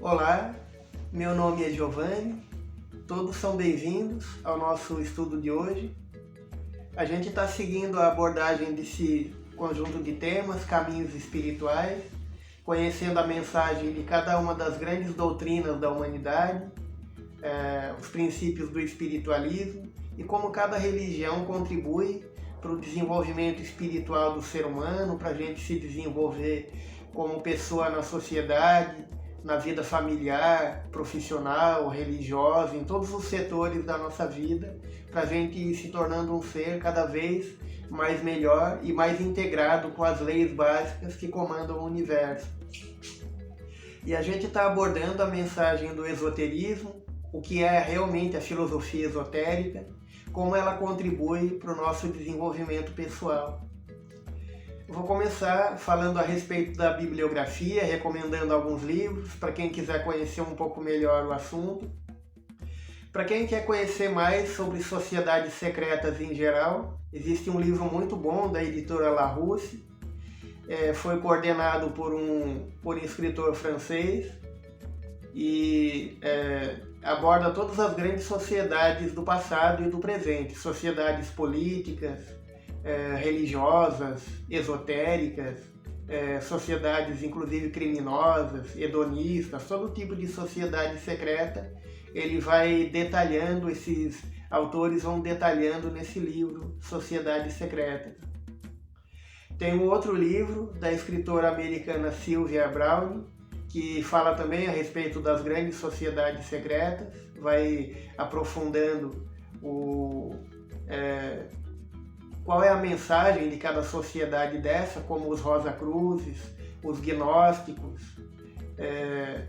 Olá, meu nome é Giovanni, todos são bem-vindos ao nosso estudo de hoje. A gente está seguindo a abordagem desse conjunto de temas, caminhos espirituais, conhecendo a mensagem de cada uma das grandes doutrinas da humanidade, os princípios do espiritualismo e como cada religião contribui para o desenvolvimento espiritual do ser humano, para a gente se desenvolver como pessoa na sociedade, na vida familiar, profissional, religiosa, em todos os setores da nossa vida, para a gente ir se tornando um ser cada vez mais melhor e mais integrado com as leis básicas que comandam o universo. E a gente está abordando a mensagem do esoterismo, o que é realmente a filosofia esotérica, como ela contribui para o nosso desenvolvimento pessoal. Vou começar falando a respeito da bibliografia, recomendando alguns livros para quem quiser conhecer um pouco melhor o assunto. Para quem quer conhecer mais sobre sociedades secretas em geral, existe um livro muito bom da editora Larousse, foi coordenado por um escritor francês e aborda todas as grandes sociedades do passado e do presente, sociedades políticas, religiosas, esotéricas, sociedades inclusive criminosas, hedonistas, todo tipo de sociedade secreta. Ele vai detalhando, esses autores vão detalhando nesse livro, Sociedades Secretas. Tem um outro livro da escritora americana Sylvia Browne, que fala também a respeito das grandes sociedades secretas, vai aprofundando qual é a mensagem de cada sociedade dessa, como os Rosacruzes, os Gnósticos,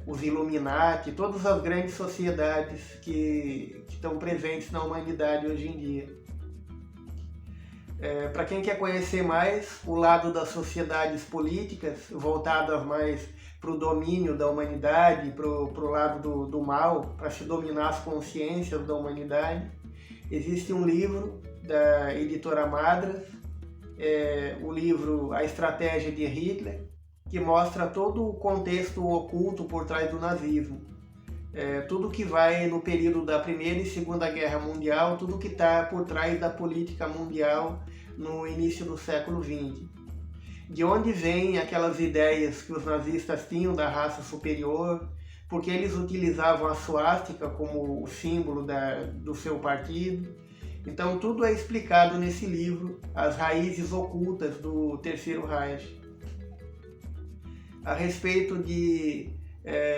os Illuminati, todas as grandes sociedades que estão presentes na humanidade hoje em dia. Para quem quer conhecer mais o lado das sociedades políticas, voltadas mais para o domínio da humanidade, para o lado do mal, para se dominar as consciências da humanidade, existe um livro da editora Madras, o livro A Estratégia de Hitler, que mostra todo o contexto oculto por trás do nazismo. Tudo que vai no período da Primeira e Segunda Guerra Mundial, tudo que está por trás da política mundial no início do século XX. De onde vêm aquelas ideias que os nazistas tinham da raça superior, porque eles utilizavam a suástica como o símbolo do seu partido. Então tudo é explicado nesse livro, as raízes ocultas do Terceiro Reich. A respeito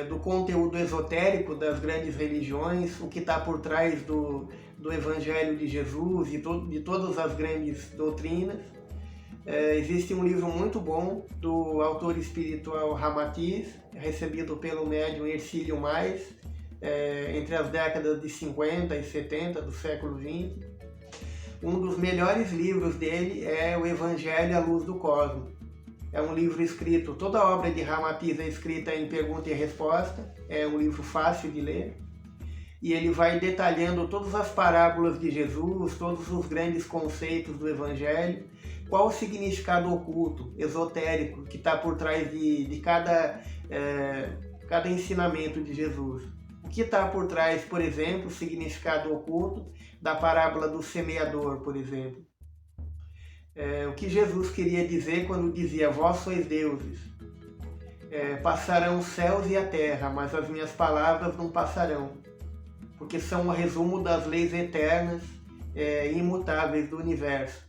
do conteúdo esotérico das grandes religiões, o que está por trás do Evangelho de Jesus e de todas as grandes doutrinas, existe um livro muito bom do autor espiritual Ramatiz, recebido pelo médium Ercílio Mais, entre as décadas de 50 e 70 do século XX. Um dos melhores livros dele é o Evangelho à Luz do Cosmos. É um livro escrito, toda a obra de Ramatiz é escrita em pergunta e resposta, é um livro fácil de ler, e ele vai detalhando todas as parábolas de Jesus, todos os grandes conceitos do Evangelho, qual o significado oculto, esotérico, que está por trás de cada ensinamento de Jesus. O que está por trás, por exemplo, o significado oculto da parábola do semeador, por exemplo. O que Jesus queria dizer quando dizia, vós sois deuses, passarão os céus e a terra, mas as minhas palavras não passarão, porque são o resumo das leis eternas e imutáveis do universo.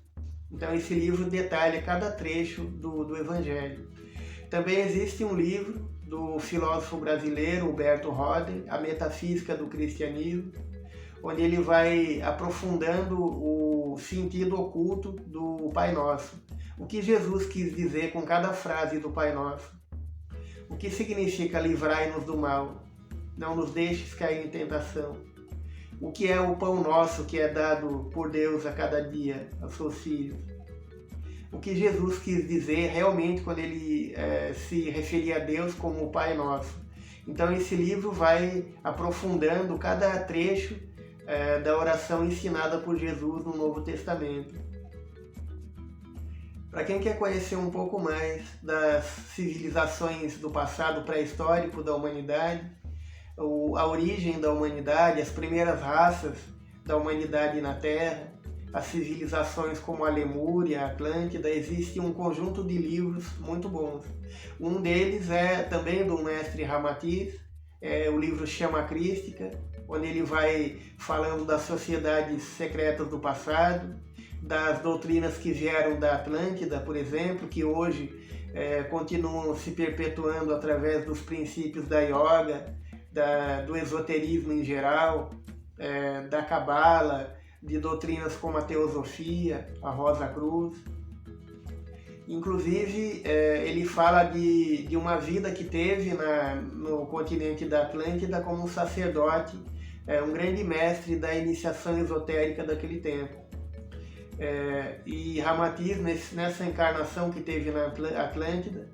Então esse livro detalha cada trecho do Evangelho. Também existe um livro do filósofo brasileiro Humberto Roden, A Metafísica do Cristianismo, onde ele vai aprofundando o sentido oculto do Pai Nosso. O que Jesus quis dizer com cada frase do Pai Nosso. O que significa livrai-nos do mal, não nos deixes cair em tentação. O que é o pão nosso que é dado por Deus a cada dia aos seus filhos. O que Jesus quis dizer realmente quando ele se referia a Deus como o Pai Nosso. Então esse livro vai aprofundando cada trecho da oração ensinada por Jesus no Novo Testamento. Para quem quer conhecer um pouco mais das civilizações do passado pré-histórico da humanidade, a origem da humanidade, as primeiras raças da humanidade na Terra, as civilizações como a Lemúria, a Atlântida, existe um conjunto de livros muito bons. Um deles é também do mestre Ramatiz, o livro Chama Crística, onde ele vai falando das sociedades secretas do passado, das doutrinas que vieram da Atlântida, por exemplo, que hoje continuam se perpetuando através dos princípios da yoga, do esoterismo em geral, da cabala, de doutrinas como a teosofia, a Rosa Cruz. Inclusive, ele fala de uma vida que teve no continente da Atlântida como um sacerdote, um grande mestre da iniciação esotérica daquele tempo. E Ramatiz, nessa encarnação que teve na Atlântida,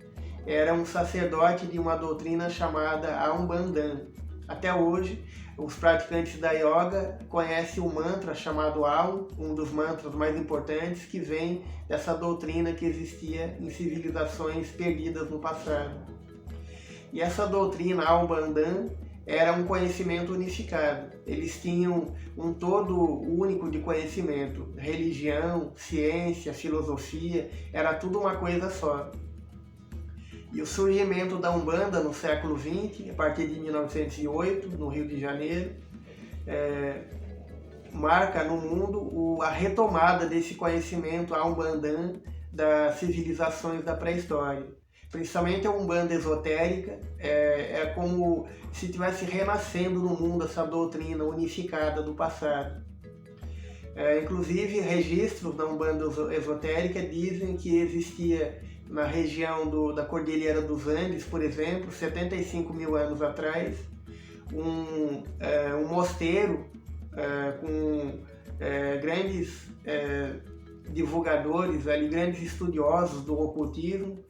era um sacerdote de uma doutrina chamada Aumbandã. Até hoje, os praticantes da yoga conhecem o mantra chamado Aum, um dos mantras mais importantes, que vem dessa doutrina que existia em civilizações perdidas no passado. E essa doutrina Aumbandã era um conhecimento unificado. Eles tinham um todo único de conhecimento. Religião, ciência, filosofia, era tudo uma coisa só. E o surgimento da Umbanda no século XX, a partir de 1908, no Rio de Janeiro, marca no mundo a retomada desse conhecimento umbandã das civilizações da pré-história. Principalmente a Umbanda esotérica, é como se estivesse renascendo no mundo essa doutrina unificada do passado. Inclusive, registros da Umbanda esotérica dizem que existia na região da Cordilheira dos Andes, por exemplo, 75 mil anos atrás, um mosteiro com grandes divulgadores, grandes estudiosos do ocultismo,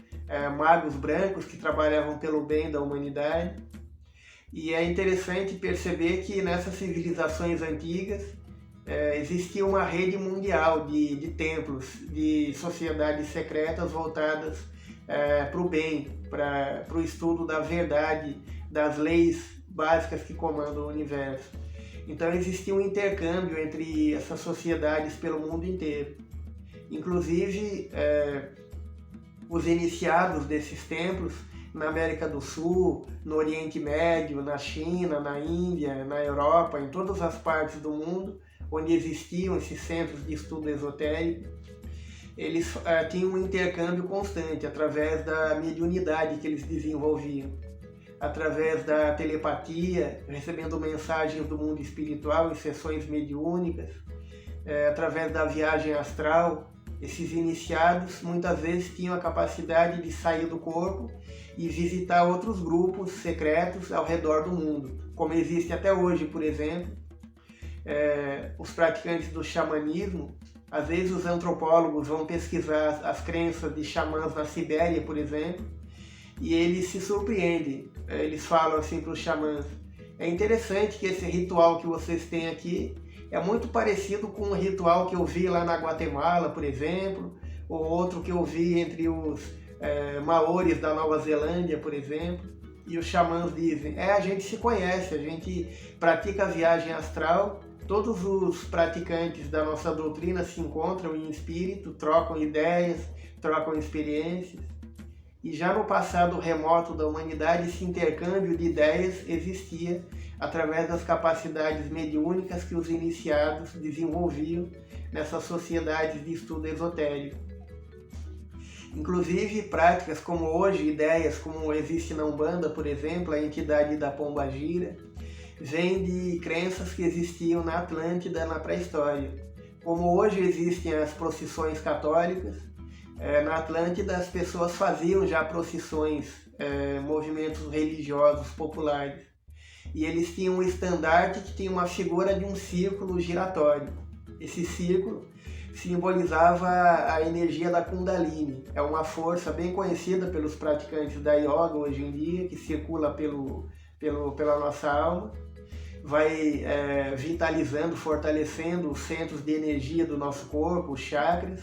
magos brancos que trabalhavam pelo bem da humanidade. E é interessante perceber que nessas civilizações antigas existia uma rede mundial de templos, de sociedades secretas voltadas para o bem, para o estudo da verdade, das leis básicas que comandam o universo. Então existia um intercâmbio entre essas sociedades pelo mundo inteiro. Inclusive, os iniciados desses templos na América do Sul, no Oriente Médio, na China, na Índia, na Europa, em todas as partes do mundo, onde existiam esses centros de estudo esotérico, eles tinham um intercâmbio constante através da mediunidade que eles desenvolviam, através da telepatia, recebendo mensagens do mundo espiritual em sessões mediúnicas, através da viagem astral. Esses iniciados muitas vezes tinham a capacidade de sair do corpo e visitar outros grupos secretos ao redor do mundo, como existe até hoje, por exemplo. Os praticantes do xamanismo, às vezes os antropólogos vão pesquisar as crenças de xamãs na Sibéria, por exemplo, e eles se surpreendem. Eles falam assim para os xamãs: é interessante que esse ritual que vocês têm aqui é muito parecido com um ritual que eu vi lá na Guatemala, por exemplo, ou outro que eu vi entre os maores da Nova Zelândia, por exemplo. E os xamãs dizem: a gente se conhece, a gente pratica a viagem astral, todos os praticantes da nossa doutrina se encontram em espírito, trocam ideias, trocam experiências. E já no passado remoto da humanidade, esse intercâmbio de ideias existia através das capacidades mediúnicas que os iniciados desenvolviam nessas sociedades de estudo esotérico. Inclusive, práticas como hoje, ideias como existe na Umbanda, por exemplo, a entidade da Pombagira, vem de crenças que existiam na Atlântida, na pré-história. Como hoje existem as procissões católicas, na Atlântida as pessoas faziam já procissões, movimentos religiosos populares. E eles tinham um estandarte que tinha uma figura de um círculo giratório. Esse círculo simbolizava a energia da Kundalini. É uma força bem conhecida pelos praticantes da yoga hoje em dia, que circula pela nossa alma, vai vitalizando, fortalecendo os centros de energia do nosso corpo, os chakras.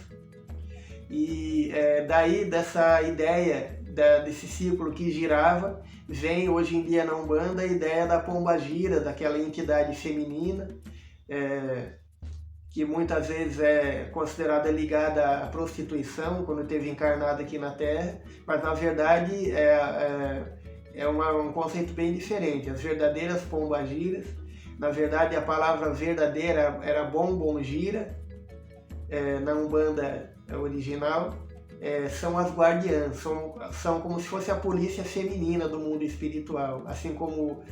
E daí, dessa ideia, desse círculo que girava, vem hoje em dia na Umbanda a ideia da pombagira, daquela entidade feminina, que muitas vezes é considerada ligada à prostituição, quando esteve encarnada aqui na Terra, mas na verdade um conceito bem diferente. As verdadeiras pombagiras, na verdade a palavra verdadeira era bombongira, na Umbanda original, são as guardiãs, são como se fosse a polícia feminina do mundo espiritual, assim como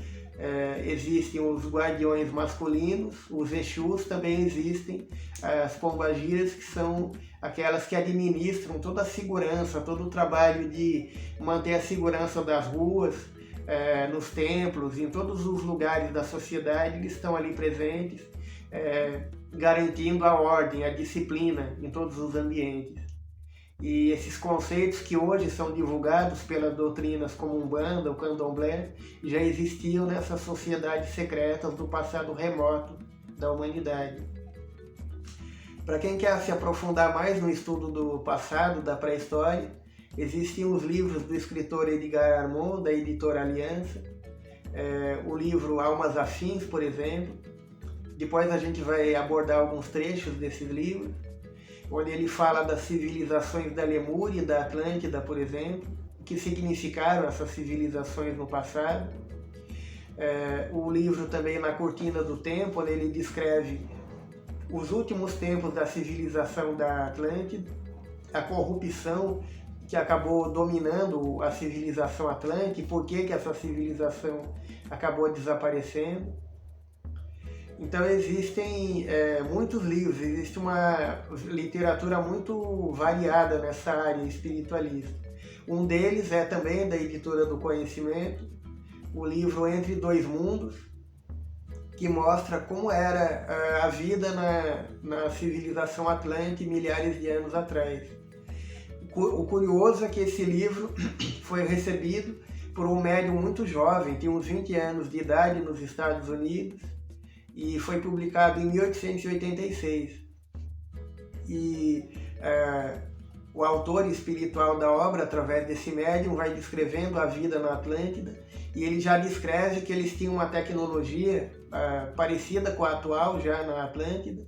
existem os guardiões masculinos, os Exus, também existem as pombagiras, que são aquelas que administram toda a segurança, todo o trabalho de manter a segurança das ruas, nos templos, em todos os lugares da sociedade, eles estão ali presentes, garantindo a ordem, a disciplina em todos os ambientes. E esses conceitos que hoje são divulgados pelas doutrinas como Umbanda, o Candomblé, já existiam nessas sociedades secretas do passado remoto da humanidade. Para quem quer se aprofundar mais no estudo do passado, da pré-história, existem os livros do escritor Edgar Armond, da editora Aliança, o livro Almas Afins, por exemplo. Depois a gente vai abordar alguns trechos desses livros, onde ele fala das civilizações da Lemúria e da Atlântida, por exemplo, o que significaram essas civilizações no passado. O livro também Na Cortina do Tempo, onde ele descreve os últimos tempos da civilização da Atlântida, a corrupção que acabou dominando a civilização atlântica e por que essa civilização acabou desaparecendo. Então existem muitos livros, existe uma literatura muito variada nessa área espiritualista. Um deles é também da Editora do Conhecimento, o livro Entre Dois Mundos, que mostra como era a vida na civilização atlântica milhares de anos atrás. O curioso é que esse livro foi recebido por um médium muito jovem, tinha uns 20 anos de idade, nos Estados Unidos, e foi publicado em 1886. E o autor espiritual da obra, através desse médium, vai descrevendo a vida na Atlântida, e ele já descreve que eles tinham uma tecnologia parecida com a atual já na Atlântida.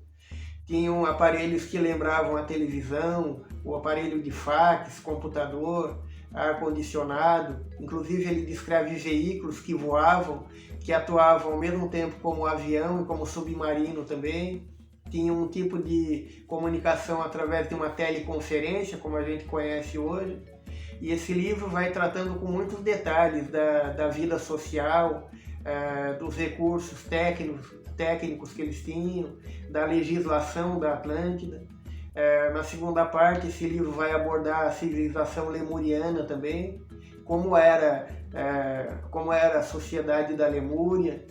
Tinham aparelhos que lembravam a televisão, o aparelho de fax, computador, ar-condicionado. Inclusive ele descreve veículos que voavam, que atuavam ao mesmo tempo como avião e como submarino também. Tinha um tipo de comunicação através de uma teleconferência, como a gente conhece hoje. E esse livro vai tratando com muitos detalhes da vida social, dos recursos técnicos que eles tinham, da legislação da Atlântida. Na segunda parte, esse livro vai abordar a civilização lemuriana também, como era a sociedade da Lemúria,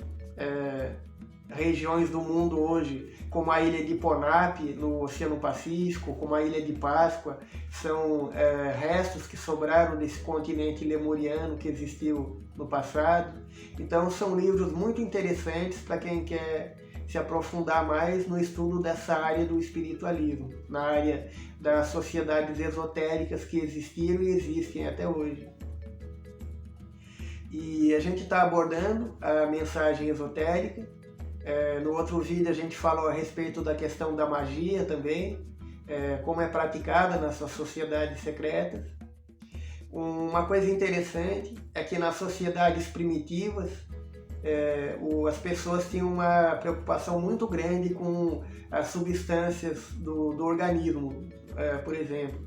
regiões do mundo hoje, como a ilha de Ponap, no Oceano Pacífico, como a ilha de Páscoa, são restos que sobraram desse continente lemuriano que existiu no passado. Então são livros muito interessantes para quem quer se aprofundar mais no estudo dessa área do espiritualismo, na área das sociedades esotéricas que existiram e existem até hoje. E a gente está abordando a mensagem esotérica. No outro vídeo a gente falou a respeito da questão da magia também, como é praticada nessas sociedades secretas. Uma coisa interessante é que nas sociedades primitivas, as pessoas tinham uma preocupação muito grande com as substâncias do organismo, por exemplo.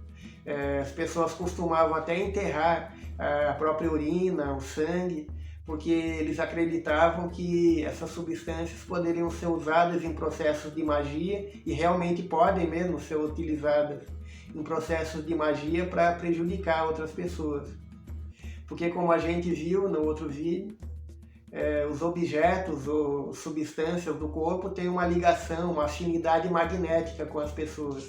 As pessoas costumavam até enterrar a própria urina, o sangue, porque eles acreditavam que essas substâncias poderiam ser usadas em processos de magia, e realmente podem mesmo ser utilizadas em processos de magia para prejudicar outras pessoas. Porque, como a gente viu no outro vídeo, os objetos ou substâncias do corpo têm uma ligação, uma afinidade magnética com as pessoas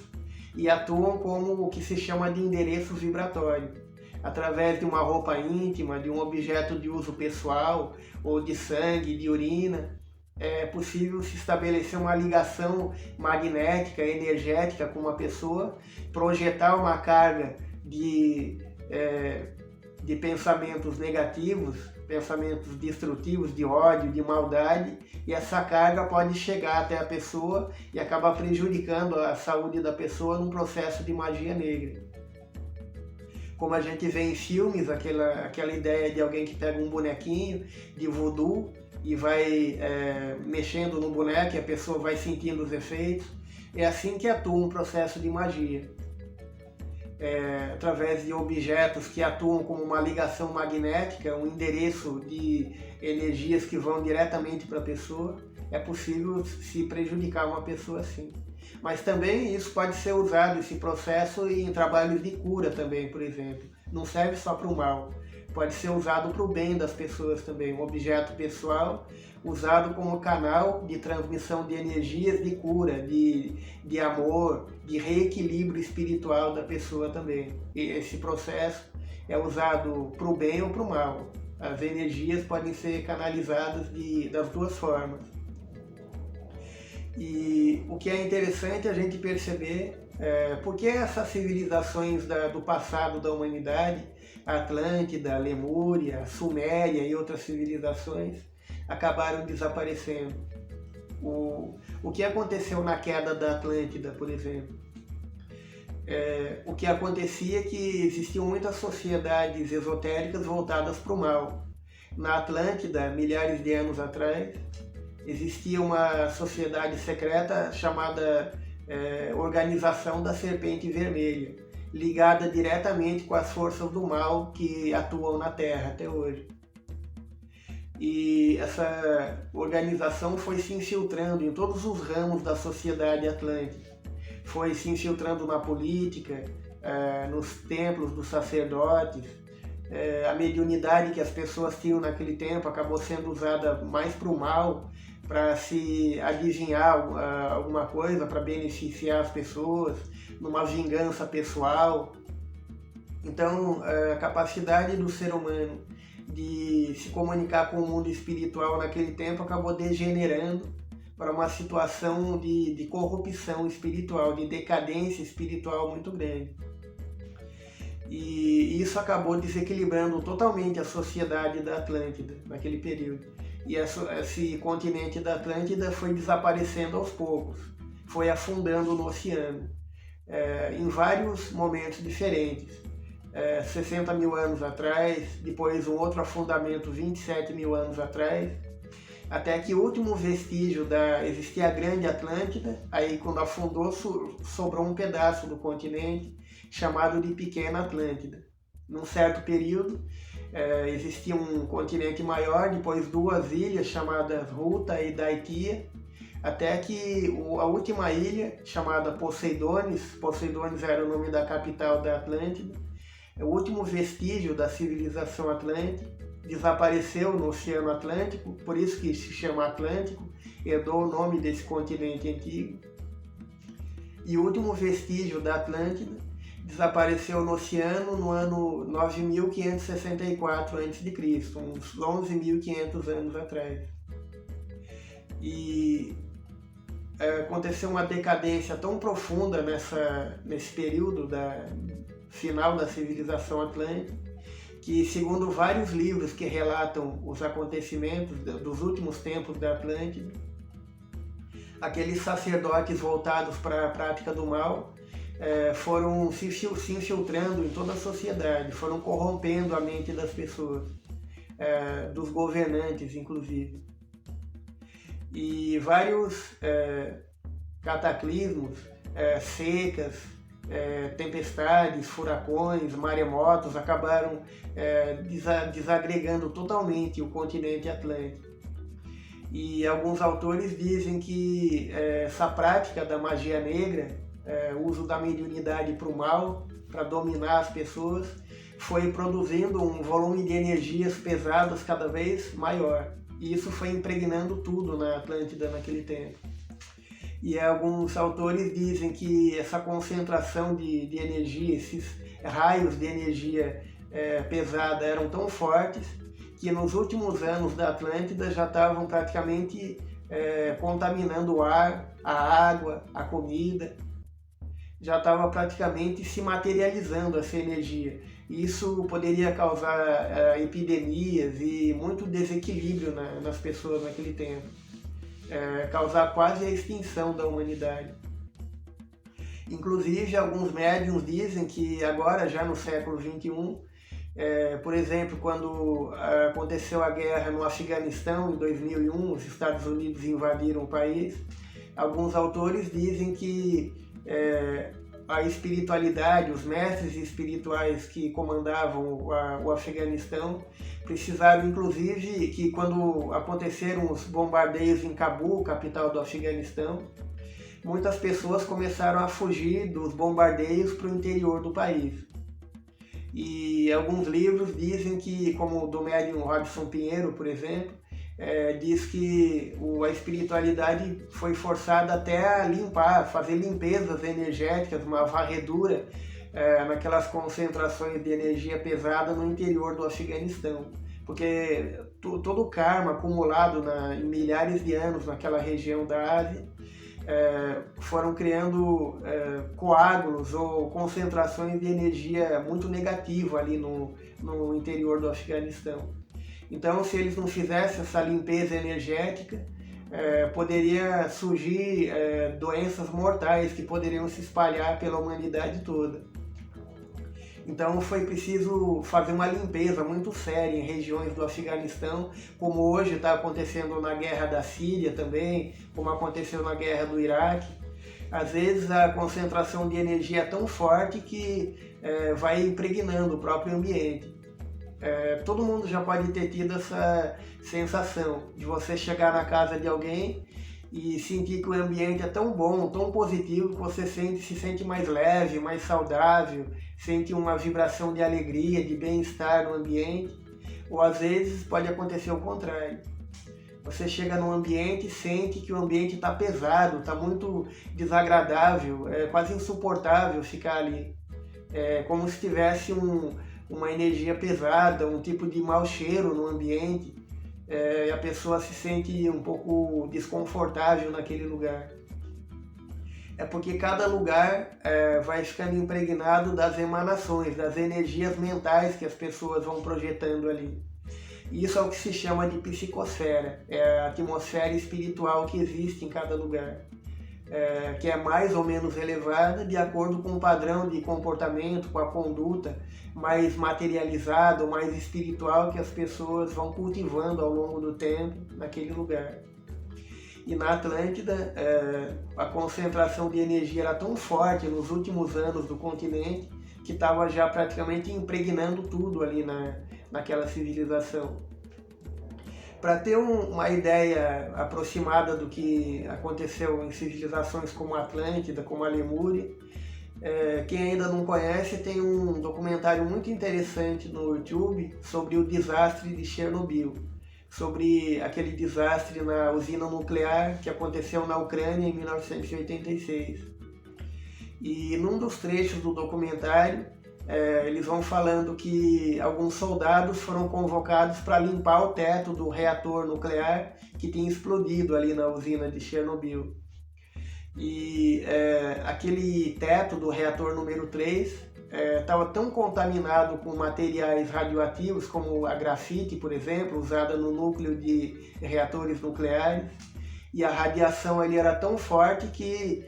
e atuam como o que se chama de endereço vibratório, através de uma roupa íntima, de um objeto de uso pessoal, ou de sangue, de urina. é possível se estabelecer uma ligação magnética, energética com uma pessoa, projetar uma carga de pensamentos negativos, pensamentos destrutivos, de ódio, de maldade, e essa carga pode chegar até a pessoa e acabar prejudicando a saúde da pessoa num processo de magia negra. Como a gente vê em filmes, aquela ideia de alguém que pega um bonequinho de voodoo e vai mexendo no boneco e a pessoa vai sentindo os efeitos. É assim que atua um processo de magia. Através de objetos que atuam como uma ligação magnética, um endereço de energias que vão diretamente para a pessoa, é possível se prejudicar uma pessoa assim. Mas também isso pode ser usado, esse processo, em trabalhos de cura também, por exemplo. Não serve só para o mal, pode ser usado para o bem das pessoas também. Um objeto pessoal usado como canal de transmissão de energias de cura, de amor, de reequilíbrio espiritual da pessoa também. E esse processo é usado para o bem ou para o mal. As energias podem ser canalizadas das duas formas. E o que é interessante a gente perceber por que essas civilizações do passado da humanidade, a Atlântida, a Lemúria, a Suméria e outras civilizações, acabaram desaparecendo. O que aconteceu na queda da Atlântida, por exemplo? O que acontecia é que existiam muitas sociedades esotéricas voltadas para o mal. Na Atlântida, milhares de anos atrás, existia uma sociedade secreta chamada Organização da Serpente Vermelha, ligada diretamente com as forças do mal que atuam na Terra até hoje. E essa organização foi se infiltrando em todos os ramos da sociedade atlântica. Foi se infiltrando na política, nos templos dos sacerdotes. A mediunidade que as pessoas tinham naquele tempo acabou sendo usada mais para o mal, para se adivinhar alguma coisa, para beneficiar as pessoas, numa vingança pessoal. Então, a capacidade do ser humano de se comunicar com o mundo espiritual naquele tempo acabou degenerando para uma situação de corrupção espiritual, de decadência espiritual muito grande. E isso acabou desequilibrando totalmente a sociedade da Atlântida naquele período. E esse continente da Atlântida foi desaparecendo aos poucos, foi afundando no oceano, em vários momentos diferentes. 60 mil anos atrás, depois um outro afundamento 27 mil anos atrás, até que o último vestígio existia a Grande Atlântida. Aí quando afundou, sobrou um pedaço do continente chamado de Pequena Atlântida. Num certo período, existia um continente maior, depois duas ilhas chamadas Ruta e Daiquia, até que a última ilha, chamada Poseidones era o nome da capital da Atlântida, o último vestígio da civilização atlântica, desapareceu no Oceano Atlântico, por isso que se chama Atlântico, herdou o nome desse continente antigo. E o último vestígio da Atlântida desapareceu no oceano no ano 9564 a.C., uns 11.500 anos atrás. E aconteceu uma decadência tão profunda nesse período final da civilização atlântica, que, segundo vários livros que relatam os acontecimentos dos últimos tempos da Atlântida, aqueles sacerdotes voltados para a prática do mal foram se infiltrando em toda a sociedade, foram corrompendo a mente das pessoas, dos governantes inclusive. E vários cataclismos, secas, tempestades, furacões, maremotos acabaram desagregando totalmente o continente atlântico. E alguns autores dizem que essa prática da magia negra, o uso da mediunidade para o mal, para dominar as pessoas, foi produzindo um volume de energias pesadas cada vez maior. E isso foi impregnando tudo na Atlântida naquele tempo. E alguns autores dizem que essa concentração de energia, esses raios de energia pesada eram tão fortes que nos últimos anos da Atlântida já estavam praticamente contaminando o ar, a água, a comida. Já estava praticamente se materializando essa energia. Isso poderia causar epidemias e muito desequilíbrio nas pessoas naquele tempo. Causar quase a extinção da humanidade. Inclusive, alguns médiums dizem que agora, já no século XXI, por exemplo, quando aconteceu a guerra no Afeganistão, em 2001, os Estados Unidos invadiram o país, alguns autores dizem que a espiritualidade, os mestres espirituais que comandavam o Afeganistão, precisaram inclusive que quando aconteceram os bombardeios em Cabul, capital do Afeganistão, muitas pessoas começaram a fugir dos bombardeios para o interior do país. E alguns livros dizem que, como o do médium Robson Pinheiro, por exemplo, diz que a espiritualidade foi forçada até a limpar, fazer limpezas energéticas, uma varredura naquelas concentrações de energia pesada no interior do Afeganistão. Porque todo o karma acumulado em milhares de anos naquela região da Ásia foram criando coágulos ou concentrações de energia muito negativa ali no interior do Afeganistão. Então, se eles não fizessem essa limpeza energética, poderia surgir doenças mortais que poderiam se espalhar pela humanidade toda. Então foi preciso fazer uma limpeza muito séria em regiões do Afeganistão, como hoje está acontecendo na guerra da Síria também, como aconteceu na guerra do Iraque. Às vezes a concentração de energia é tão forte que vai impregnando o próprio ambiente. Todo mundo já pode ter tido essa sensação de você chegar na casa de alguém e sentir que o ambiente é tão bom, tão positivo, que você se sente mais leve, mais saudável, sente uma vibração de alegria, de bem-estar no ambiente. Ou às vezes pode acontecer o contrário. Você chega num ambiente e sente que o ambiente está pesado, está muito desagradável, é quase insuportável ficar ali. É como se tivesse uma energia pesada, um tipo de mau cheiro no ambiente. A pessoa se sente um pouco desconfortável naquele lugar. É porque cada lugar vai ficando impregnado das emanações, das energias mentais que as pessoas vão projetando ali. Isso é o que se chama de psicosfera, é a atmosfera espiritual que existe em cada lugar, que é mais ou menos elevada de acordo com o padrão de comportamento, com a conduta mais materializada ou mais espiritual que as pessoas vão cultivando ao longo do tempo naquele lugar. E na Atlântida, a concentração de energia era tão forte nos últimos anos do continente que estava já praticamente impregnando tudo ali naquela civilização. Para ter uma ideia aproximada do que aconteceu em civilizações como a Atlântida, como a Lemúria, quem ainda não conhece, tem um documentário muito interessante no YouTube sobre o desastre de Chernobyl, sobre aquele desastre na usina nuclear que aconteceu na Ucrânia em 1986. E num dos trechos do documentário, eles vão falando que alguns soldados foram convocados para limpar o teto do reator nuclear que tinha explodido ali na usina de Chernobyl. E aquele teto do reator número 3 estava tão contaminado com materiais radioativos, como a grafite, por exemplo, usada no núcleo de reatores nucleares, e a radiação ali era tão forte que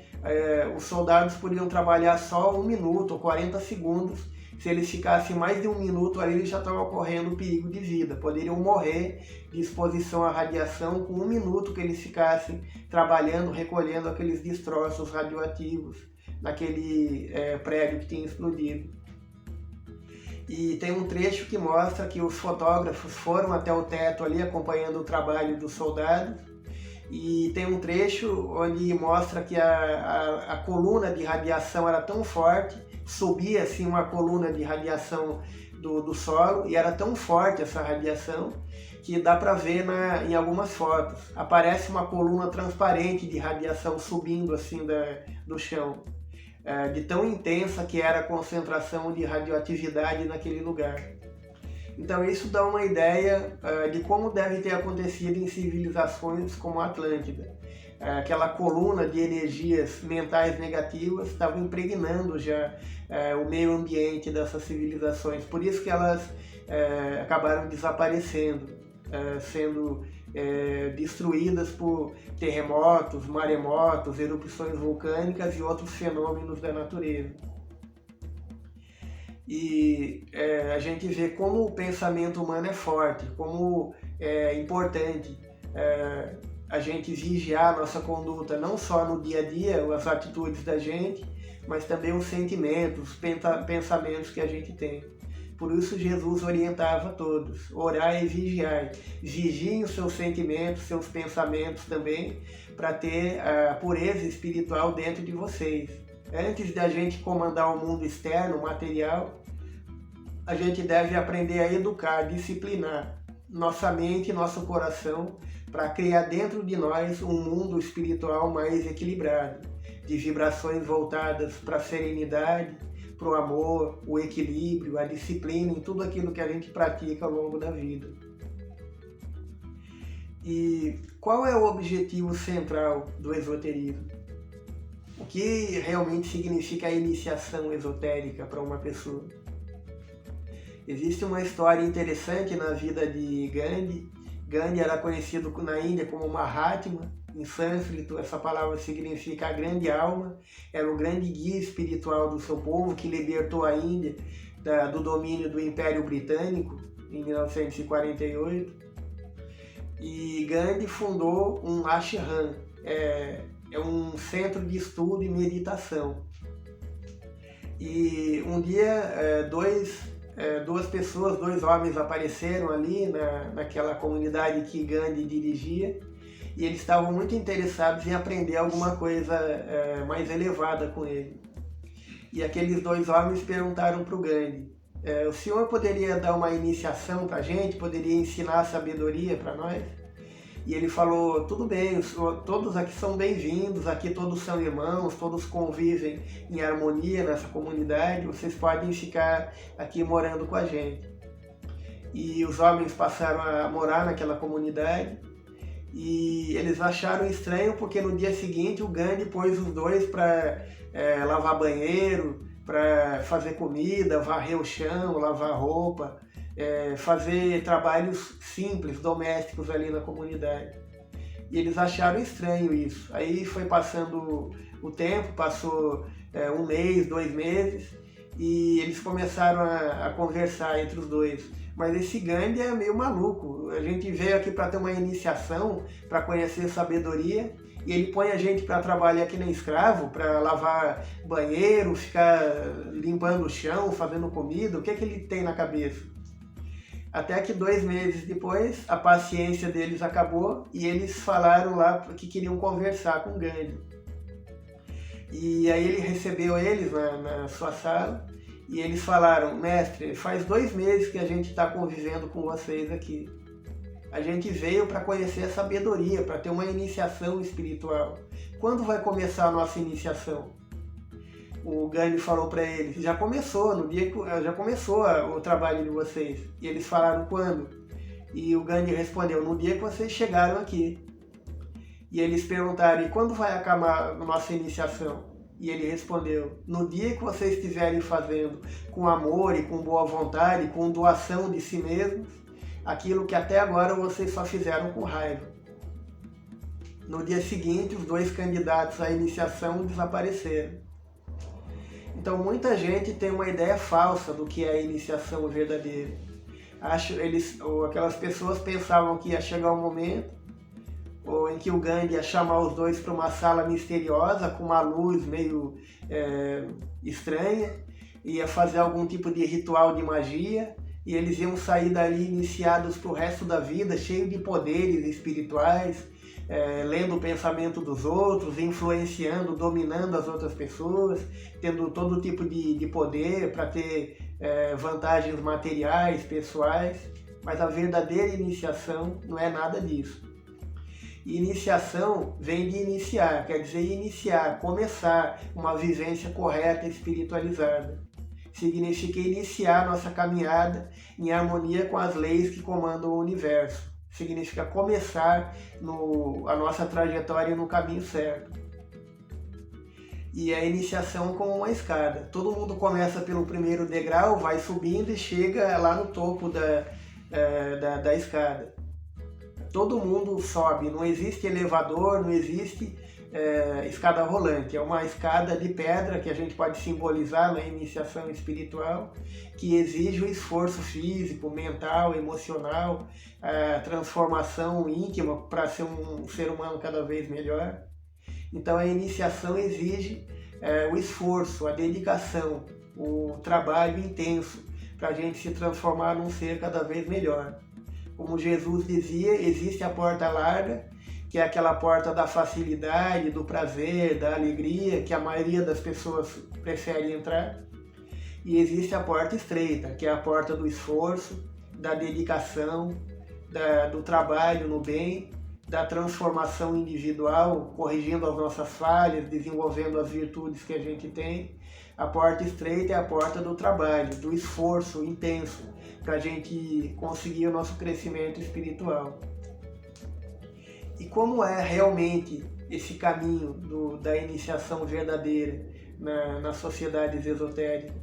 os soldados podiam trabalhar só 1 minuto ou 40 segundos. Se eles ficassem mais de 1 minuto ali, eles já estavam correndo perigo de vida. Poderiam morrer de exposição à radiação com 1 minuto que eles ficassem trabalhando, recolhendo aqueles destroços radioativos naquele prédio que tinha explodido. E tem um trecho que mostra que os fotógrafos foram até o teto ali acompanhando o trabalho dos soldados. E tem um trecho onde mostra que a coluna de radiação era tão forte, subia assim uma coluna de radiação do solo, e era tão forte essa radiação que dá para ver em algumas fotos. Aparece uma coluna transparente de radiação subindo assim do chão, de tão intensa que era a concentração de radioatividade naquele lugar. Então isso dá uma ideia de como deve ter acontecido em civilizações como a Atlântida. Aquela coluna de energias mentais negativas estava impregnando já o meio ambiente dessas civilizações. Por isso que elas acabaram desaparecendo, sendo destruídas por terremotos, maremotos, erupções vulcânicas e outros fenômenos da natureza. E a gente vê como o pensamento humano é forte, como é importante a gente vigiar a nossa conduta, não só no dia a dia, as atitudes da gente, mas também os sentimentos, os pensamentos que a gente tem. Por isso Jesus orientava a todos: orai e vigiai. Vigiem os seus sentimentos, seus pensamentos também, para ter a pureza espiritual dentro de vocês. Antes da gente comandar o mundo externo, material, a gente deve aprender a educar, disciplinar nossa mente e nosso coração para criar dentro de nós um mundo espiritual mais equilibrado, de vibrações voltadas para a serenidade, para o amor, o equilíbrio, a disciplina em tudo aquilo que a gente pratica ao longo da vida. E qual é o objetivo central do esoterismo? O que realmente significa a iniciação esotérica para uma pessoa? Existe uma história interessante na vida de Gandhi. Gandhi era conhecido na Índia como Mahatma. Em sânscrito, essa palavra significa a grande alma. Era o grande guia espiritual do seu povo que libertou a Índia do domínio do Império Britânico em 1948. E Gandhi fundou um ashram, um centro de estudo e meditação. E um dia duas pessoas, dois homens apareceram ali naquela comunidade que Gandhi dirigia, e eles estavam muito interessados em aprender alguma coisa mais elevada com ele. E aqueles dois homens perguntaram para o Gandhi: o senhor poderia dar uma iniciação para a gente? Poderia ensinar a sabedoria para nós? E ele falou: tudo bem, todos aqui são bem-vindos, aqui todos são irmãos, todos convivem em harmonia nessa comunidade, vocês podem ficar aqui morando com a gente. E os homens passaram a morar naquela comunidade, e eles acharam estranho porque no dia seguinte o Gandhi pôs os dois para lavar banheiro, para fazer comida, varrer o chão, lavar roupa, fazer trabalhos simples, domésticos ali na comunidade. E eles acharam estranho isso. Aí foi passando o tempo, passou 1 mês, 2 meses, e eles começaram a conversar entre os dois. Mas esse Gandhi é meio maluco. A gente veio aqui para ter uma iniciação, para conhecer sabedoria, e ele põe a gente para trabalhar que nem escravo, para lavar banheiro, ficar limpando o chão, fazendo comida. O que ele tem na cabeça? Até que 2 meses depois, a paciência deles acabou e eles falaram lá que queriam conversar com Gandhi. E aí ele recebeu eles na sua sala e eles falaram: mestre, faz 2 meses que a gente está convivendo com vocês aqui. A gente veio para conhecer a sabedoria, para ter uma iniciação espiritual. Quando vai começar a nossa iniciação? O Gandhi falou para eles: já começou, já começou o trabalho de vocês. E eles falaram: quando? E o Gandhi respondeu: no dia que vocês chegaram aqui. E eles perguntaram: e quando vai acabar a nossa iniciação? E ele respondeu: no dia que vocês estiverem fazendo com amor e com boa vontade, com doação de si mesmos, aquilo que até agora vocês só fizeram com raiva. No dia seguinte, os 2 candidatos à iniciação desapareceram. Então muita gente tem uma ideia falsa do que é a iniciação verdadeira. Aquelas pessoas pensavam que ia chegar um momento em que o Gandhi ia chamar os dois para uma sala misteriosa com uma luz meio estranha, ia fazer algum tipo de ritual de magia, e eles iam sair dali iniciados para o resto da vida, cheios de poderes espirituais, lendo o pensamento dos outros, influenciando, dominando as outras pessoas, tendo todo tipo de poder para ter vantagens materiais, pessoais. Mas a verdadeira iniciação não é nada disso. Iniciação vem de iniciar, quer dizer iniciar, começar uma vivência correta, espiritualizada. significa iniciar nossa caminhada em harmonia com as leis que comandam o universo. Significa começar a nossa trajetória no caminho certo. E a iniciação como uma escada. Todo mundo começa pelo primeiro degrau, vai subindo e chega lá no topo da escada. Todo mundo sobe, não existe elevador, não existe escada rolante. É uma escada de pedra que a gente pode simbolizar na iniciação espiritual, que exige o esforço físico, mental, emocional, a transformação íntima para ser um ser humano cada vez melhor. Então a iniciação exige o esforço, a dedicação, o trabalho intenso para a gente se transformar num ser cada vez melhor. Como Jesus dizia, existe a porta larga, que é aquela porta da facilidade, do prazer, da alegria, que a maioria das pessoas prefere entrar. E existe a porta estreita, que é a porta do esforço, da dedicação, do trabalho no bem, da transformação individual, corrigindo as nossas falhas, desenvolvendo as virtudes que a gente tem. A porta estreita é a porta do trabalho, do esforço intenso, para a gente conseguir o nosso crescimento espiritual. E como é realmente esse caminho da iniciação verdadeira nas sociedades esotéricas?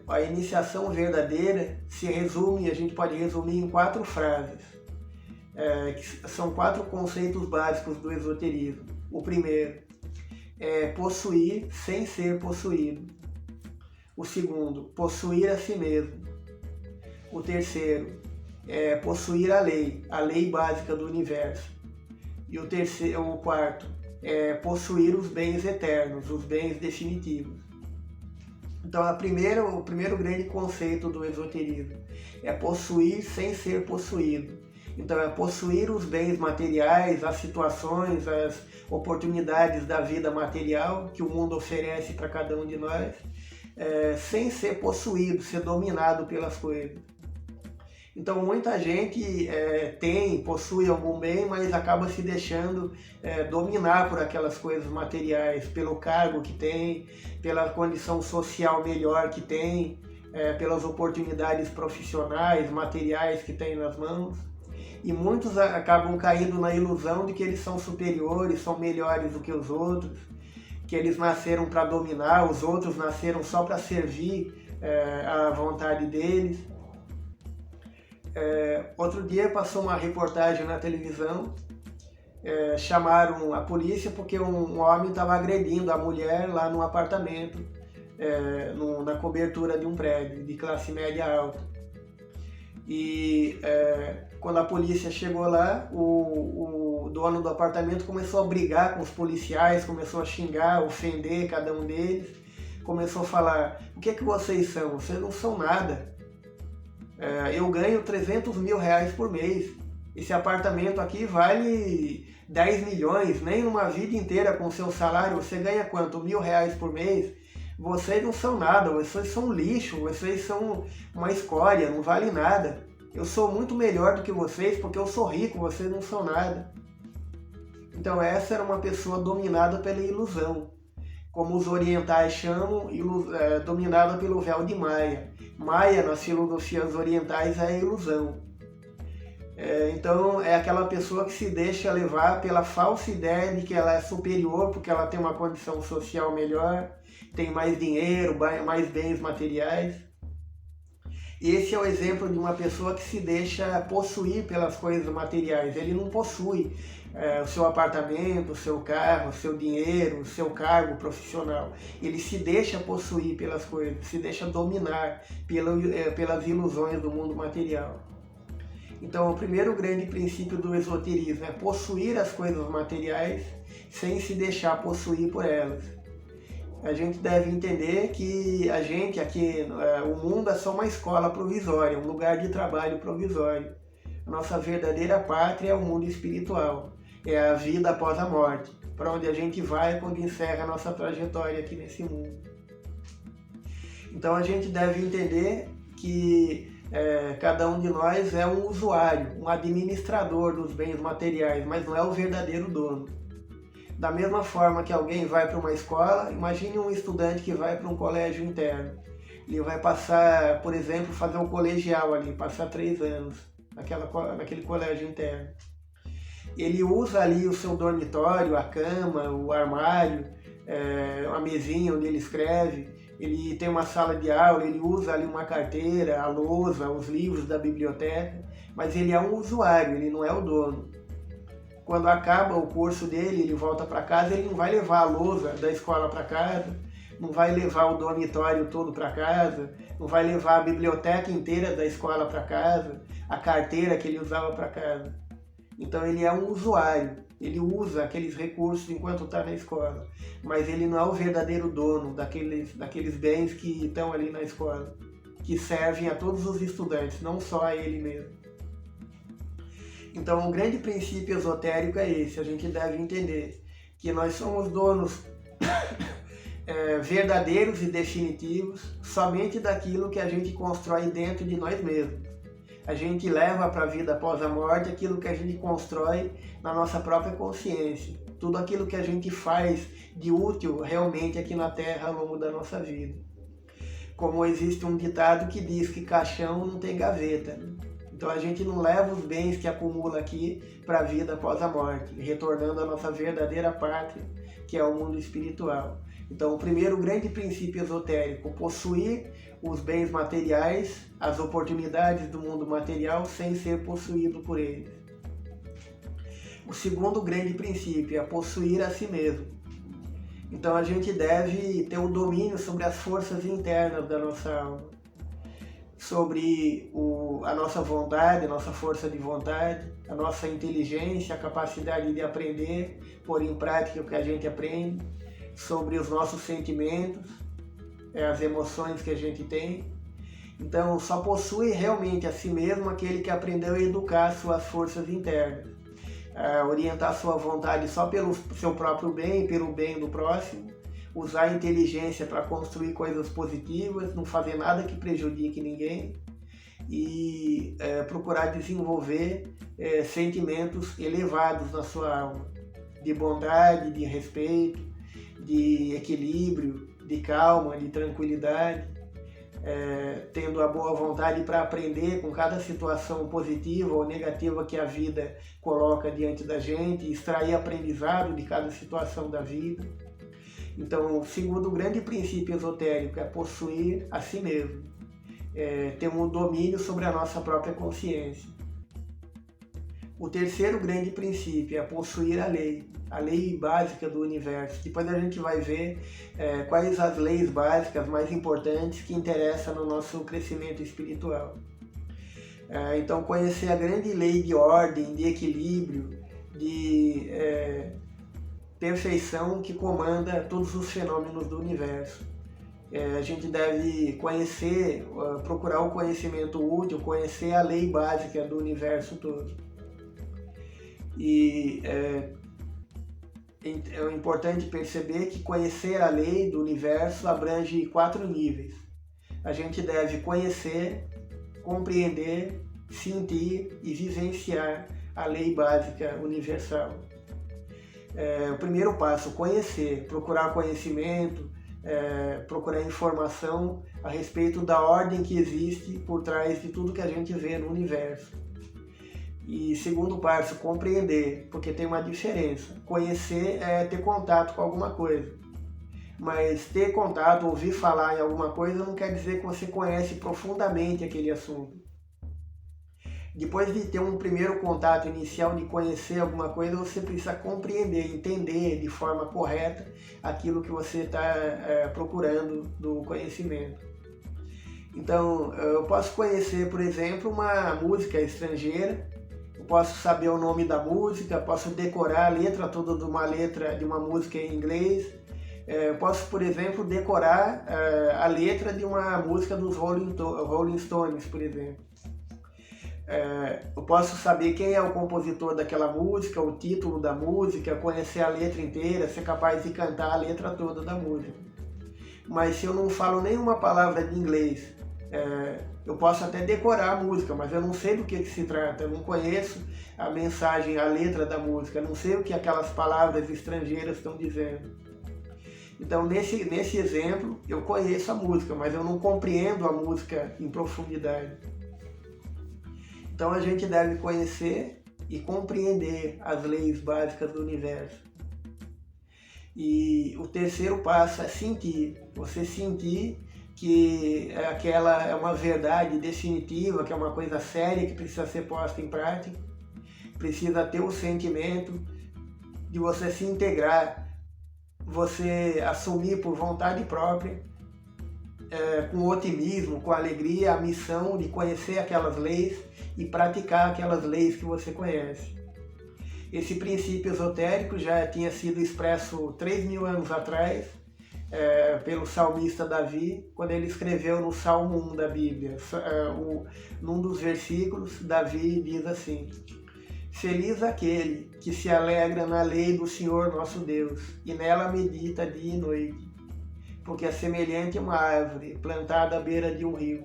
A iniciação verdadeira se resume, a gente pode resumir em 4 frases, que são 4 conceitos básicos do esoterismo. O primeiro é possuir sem ser possuído. O segundo, possuir a si mesmo. O terceiro, possuir a lei básica do universo. E o quarto, possuir os bens eternos, os bens definitivos. Então, o primeiro grande conceito do esoterismo é possuir sem ser possuído. Então, é possuir os bens materiais, as situações, as oportunidades da vida material que o mundo oferece para cada um de nós, sem ser possuído, ser dominado pelas coisas. Então muita gente possui algum bem, mas acaba se deixando dominar por aquelas coisas materiais, pelo cargo que tem, pela condição social melhor que tem, pelas oportunidades profissionais, materiais que tem nas mãos. E muitos acabam caindo na ilusão de que eles são superiores, são melhores do que os outros, que eles nasceram para dominar, os outros nasceram só para servir à vontade deles. Outro dia passou uma reportagem na televisão, chamaram a polícia porque um homem estava agredindo a mulher lá no apartamento, na cobertura de um prédio de classe média alta. E quando a polícia chegou lá, o dono do apartamento começou a brigar com os policiais, começou a xingar, ofender cada um deles, começou a falar: o que é que vocês são? Vocês não são nada. Eu ganho 300 mil reais por mês. Esse apartamento aqui vale 10 milhões, nem numa vida inteira com seu salário. Você ganha quanto? 1.000 reais por mês? Vocês não são nada, vocês são lixo, vocês são uma escória, não vale nada. Eu sou muito melhor do que vocês porque eu sou rico, vocês não são nada. Então essa era uma pessoa dominada pela ilusão, como os orientais chamam, dominada pelo véu de Maia. Maia, nas filosofias orientais, é a ilusão. Então é aquela pessoa que se deixa levar pela falsa ideia de que ela é superior porque ela tem uma condição social melhor, tem mais dinheiro, mais bens materiais. E esse é o exemplo de uma pessoa que se deixa possuir pelas coisas materiais. Ele não possui o seu apartamento, o seu carro, o seu dinheiro, o seu cargo profissional. Ele se deixa possuir pelas coisas, se deixa dominar pelas ilusões do mundo material. Então, o primeiro grande princípio do esoterismo é possuir as coisas materiais sem se deixar possuir por elas. A gente deve entender que a gente aqui, o mundo é só uma escola provisória, um lugar de trabalho provisório. A nossa verdadeira pátria é o mundo espiritual, é a vida após a morte, para onde a gente vai quando encerra a nossa trajetória aqui nesse mundo. Então a gente deve entender que cada um de nós é um usuário, um administrador dos bens materiais, mas não é o verdadeiro dono. Da mesma forma que alguém vai para uma escola, imagine um estudante que vai para um colégio interno. Ele vai passar, por exemplo, fazer um colegial ali, passar 3 anos naquele colégio interno. Ele usa ali o seu dormitório, a cama, o armário, a mesinha onde ele escreve. Ele tem uma sala de aula, ele usa ali uma carteira, a lousa, os livros da biblioteca, mas ele é um usuário, ele não é o dono. Quando acaba o curso dele, ele volta para casa, ele não vai levar a lousa da escola para casa, não vai levar o dormitório todo para casa, não vai levar a biblioteca inteira da escola para casa, a carteira que ele usava para casa. Então ele é um usuário, ele usa aqueles recursos enquanto está na escola, mas ele não é o verdadeiro dono daqueles bens que estão ali na escola, que servem a todos os estudantes, não só a ele mesmo. Então o grande princípio esotérico é esse, a gente deve entender que nós somos donos verdadeiros e definitivos somente daquilo que a gente constrói dentro de nós mesmos. A gente leva para a vida após a morte aquilo que a gente constrói na nossa própria consciência. Tudo aquilo que a gente faz de útil realmente aqui na Terra ao longo da nossa vida. Como existe um ditado que diz que caixão não tem gaveta, né? Então a gente não leva os bens que acumula aqui para a vida após a morte, retornando à nossa verdadeira pátria, que é o mundo espiritual. Então o primeiro grande princípio esotérico, possuir os bens materiais, as oportunidades do mundo material sem ser possuído por eles. O segundo grande princípio é possuir a si mesmo. Então a gente deve ter o domínio sobre as forças internas da nossa alma, sobre a nossa vontade, a nossa força de vontade, a nossa inteligência, a capacidade de aprender, pôr em prática o que a gente aprende, sobre os nossos sentimentos, as emoções que a gente tem. Então só possui realmente a si mesmo aquele que aprendeu a educar suas forças internas, a orientar sua vontade só pelo seu próprio bem, pelo bem do próximo, usar a inteligência para construir coisas positivas, não fazer nada que prejudique ninguém e procurar desenvolver sentimentos elevados na sua alma, de bondade, de respeito, de equilíbrio, de calma, de tranquilidade, tendo a boa vontade para aprender com cada situação positiva ou negativa que a vida coloca diante da gente, extrair aprendizado de cada situação da vida. Então, o segundo grande princípio esotérico é possuir a si mesmo, ter um domínio sobre a nossa própria consciência. O terceiro grande princípio é possuir a lei básica do universo. Depois a gente vai ver quais as leis básicas mais importantes que interessam no nosso crescimento espiritual. Então, conhecer a grande lei de ordem, de equilíbrio, de perfeição que comanda todos os fenômenos do universo. A gente deve conhecer, procurar o conhecimento útil, conhecer a lei básica do universo todo. E é importante perceber que conhecer a lei do universo abrange 4 níveis. A gente deve conhecer, compreender, sentir e vivenciar a lei básica universal. O primeiro passo, conhecer, procurar conhecimento, procurar informação a respeito da ordem que existe por trás de tudo que a gente vê no universo. E segundo passo, compreender, porque tem uma diferença. Conhecer é ter contato com alguma coisa, mas ter contato, ouvir falar em alguma coisa não quer dizer que você conhece profundamente aquele assunto. Depois de ter um primeiro contato inicial de conhecer alguma coisa, você precisa compreender, entender de forma correta aquilo que você está procurando do conhecimento. Então, eu posso conhecer, por exemplo, uma música estrangeira, eu posso saber o nome da música, posso decorar a letra toda de uma música em inglês, eu posso, por exemplo, decorar a letra de uma música dos Rolling Stones, por exemplo. Eu posso saber quem é o compositor daquela música, o título da música, conhecer a letra inteira, ser capaz de cantar a letra toda da música. Mas se eu não falo nenhuma palavra de inglês, Eu posso até decorar a música, mas eu não sei do que se trata, eu não conheço a mensagem, a letra da música, eu não sei o que aquelas palavras estrangeiras estão dizendo. Então, nesse exemplo, eu conheço a música, mas eu não compreendo a música em profundidade. Então, a gente deve conhecer e compreender as leis básicas do universo. E o terceiro passo é sentir. Você sentir que aquela é uma verdade definitiva, que é uma coisa séria que precisa ser posta em prática. Precisa ter o sentimento de você se integrar, você assumir por vontade própria, com otimismo, com alegria, a missão de conhecer aquelas leis e praticar aquelas leis que você conhece. Esse princípio esotérico já tinha sido expresso 3.000 anos atrás pelo salmista Davi, quando ele escreveu no Salmo 1 da Bíblia. Num dos versículos, Davi diz assim: Feliz aquele que se alegra na lei do Senhor nosso Deus, e nela medita dia e noite, porque é semelhante a uma árvore plantada à beira de um rio,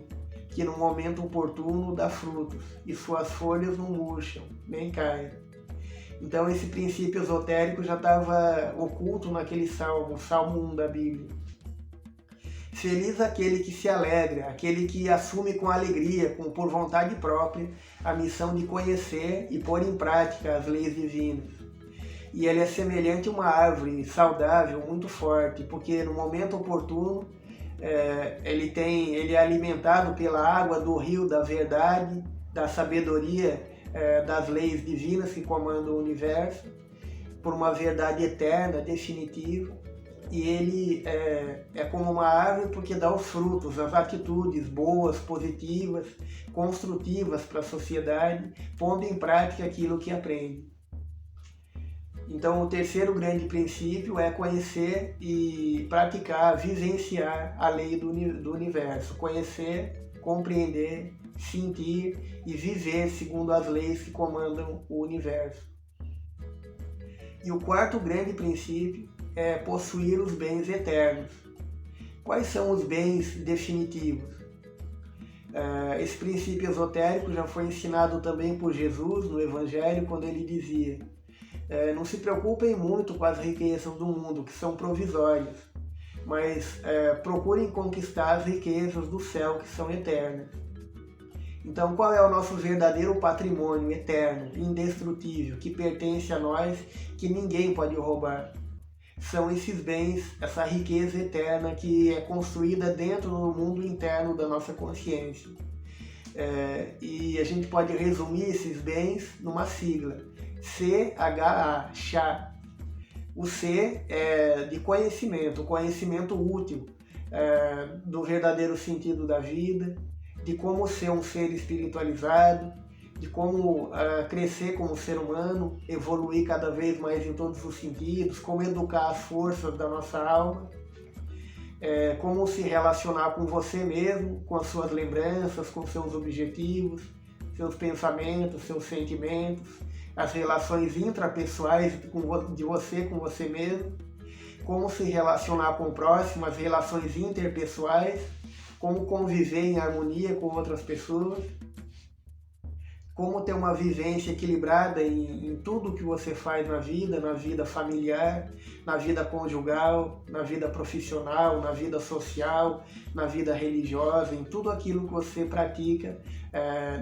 que no momento oportuno dá frutos, e suas folhas não murcham, nem caem. Então esse princípio esotérico já estava oculto naquele salmo, o Salmo 1 da Bíblia. Feliz aquele que se alegra, aquele que assume com alegria, por vontade própria, a missão de conhecer e pôr em prática as leis divinas. E ele é semelhante a uma árvore saudável, muito forte, porque no momento oportuno ele é alimentado pela água do rio da verdade, da sabedoria, das leis divinas que comandam o universo, por uma verdade eterna, definitiva. E ele é como uma árvore porque dá os frutos, as atitudes boas, positivas, construtivas para a sociedade, pondo em prática aquilo que aprende. Então, o terceiro grande princípio é conhecer e praticar, vivenciar a lei do universo. Conhecer, compreender, sentir e viver segundo as leis que comandam o universo. E o quarto grande princípio é possuir os bens eternos. Quais são os bens definitivos? Esse princípio esotérico já foi ensinado também por Jesus no Evangelho, quando ele dizia: não se preocupem muito com as riquezas do mundo, que são provisórias, mas procurem conquistar as riquezas do céu, que são eternas. Então, qual é o nosso verdadeiro patrimônio eterno, indestrutível, que pertence a nós, que ninguém pode roubar? São esses bens, essa riqueza eterna que é construída dentro do mundo interno da nossa consciência. E a gente pode resumir esses bens numa sigla: CHA, chá. O C é de conhecimento, conhecimento útil do verdadeiro sentido da vida, de como ser um ser espiritualizado, de como crescer como ser humano, evoluir cada vez mais em todos os sentidos, como educar as forças da nossa alma, como se relacionar com você mesmo, com as suas lembranças, com seus objetivos, seus pensamentos, seus sentimentos, as relações intrapessoais de você com você mesmo, como se relacionar com o próximo, as relações interpessoais, como conviver em harmonia com outras pessoas, como ter uma vivência equilibrada em tudo que você faz na vida familiar, na vida conjugal, na vida profissional, na vida social, na vida religiosa, em tudo aquilo que você pratica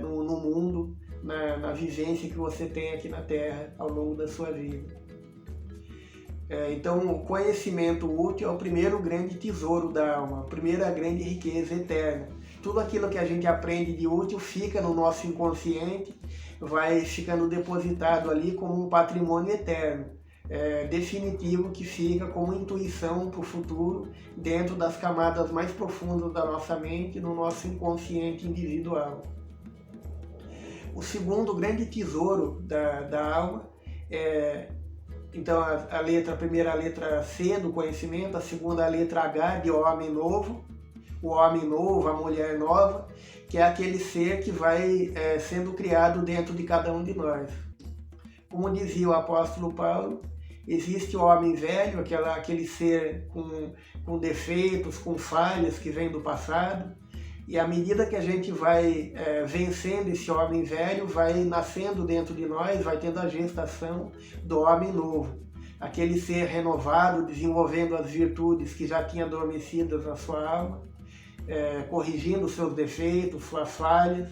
no mundo, na vivência que você tem aqui na Terra ao longo da sua vida. Então, o conhecimento útil é o primeiro grande tesouro da alma, a primeira grande riqueza eterna. Tudo aquilo que a gente aprende de útil fica no nosso inconsciente, vai ficando depositado ali como um patrimônio eterno, definitivo, que fica como intuição para o futuro, dentro das camadas mais profundas da nossa mente, no nosso inconsciente individual. O segundo grande tesouro da alma então a primeira letra C do conhecimento, a segunda a letra H de homem novo, o homem novo, a mulher nova, que é aquele ser que vai sendo criado dentro de cada um de nós. Como dizia o apóstolo Paulo, existe o homem velho, aquele ser com defeitos, com falhas que vem do passado, E à medida que a gente vai vencendo esse homem velho, vai nascendo dentro de nós, vai tendo a gestação do homem novo. Aquele ser renovado, desenvolvendo as virtudes que já tinha adormecidas na sua alma, corrigindo seus defeitos, suas falhas,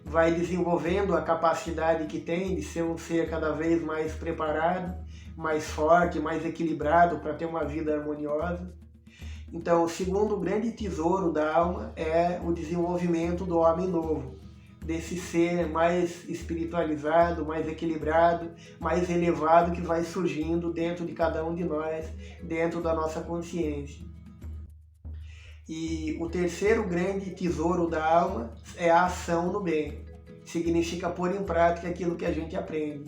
vai desenvolvendo a capacidade que tem de ser um ser cada vez mais preparado, mais forte, mais equilibrado para ter uma vida harmoniosa. Então, o segundo grande tesouro da alma é o desenvolvimento do homem novo, desse ser mais espiritualizado, mais equilibrado, mais elevado que vai surgindo dentro de cada um de nós, dentro da nossa consciência. E o terceiro grande tesouro da alma é a ação no bem. Significa pôr em prática aquilo que a gente aprende.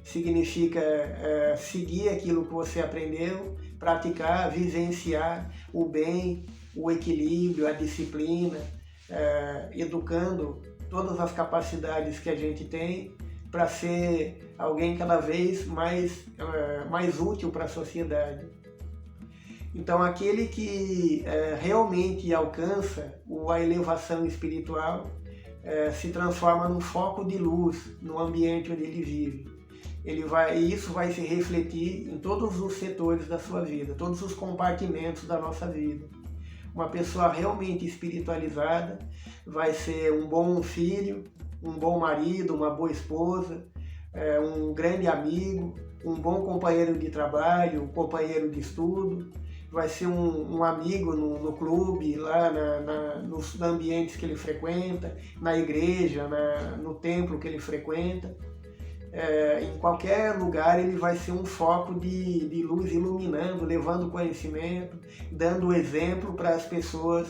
Significa seguir aquilo que você aprendeu, praticar, vivenciar o bem, o equilíbrio, a disciplina, educando todas as capacidades que a gente tem para ser alguém cada vez mais útil para a sociedade. Então, aquele que realmente alcança a elevação espiritual se transforma num foco de luz no ambiente onde ele vive. E isso vai se refletir em todos os setores da sua vida, todos os compartimentos da nossa vida. Uma pessoa realmente espiritualizada vai ser um bom filho, um bom marido, uma boa esposa, um grande amigo, um bom companheiro de trabalho, um companheiro de estudo, vai ser um amigo no clube, lá nos ambientes que ele frequenta, na igreja, no templo que ele frequenta. Em qualquer lugar ele vai ser um foco de luz iluminando, levando conhecimento, dando exemplo para as pessoas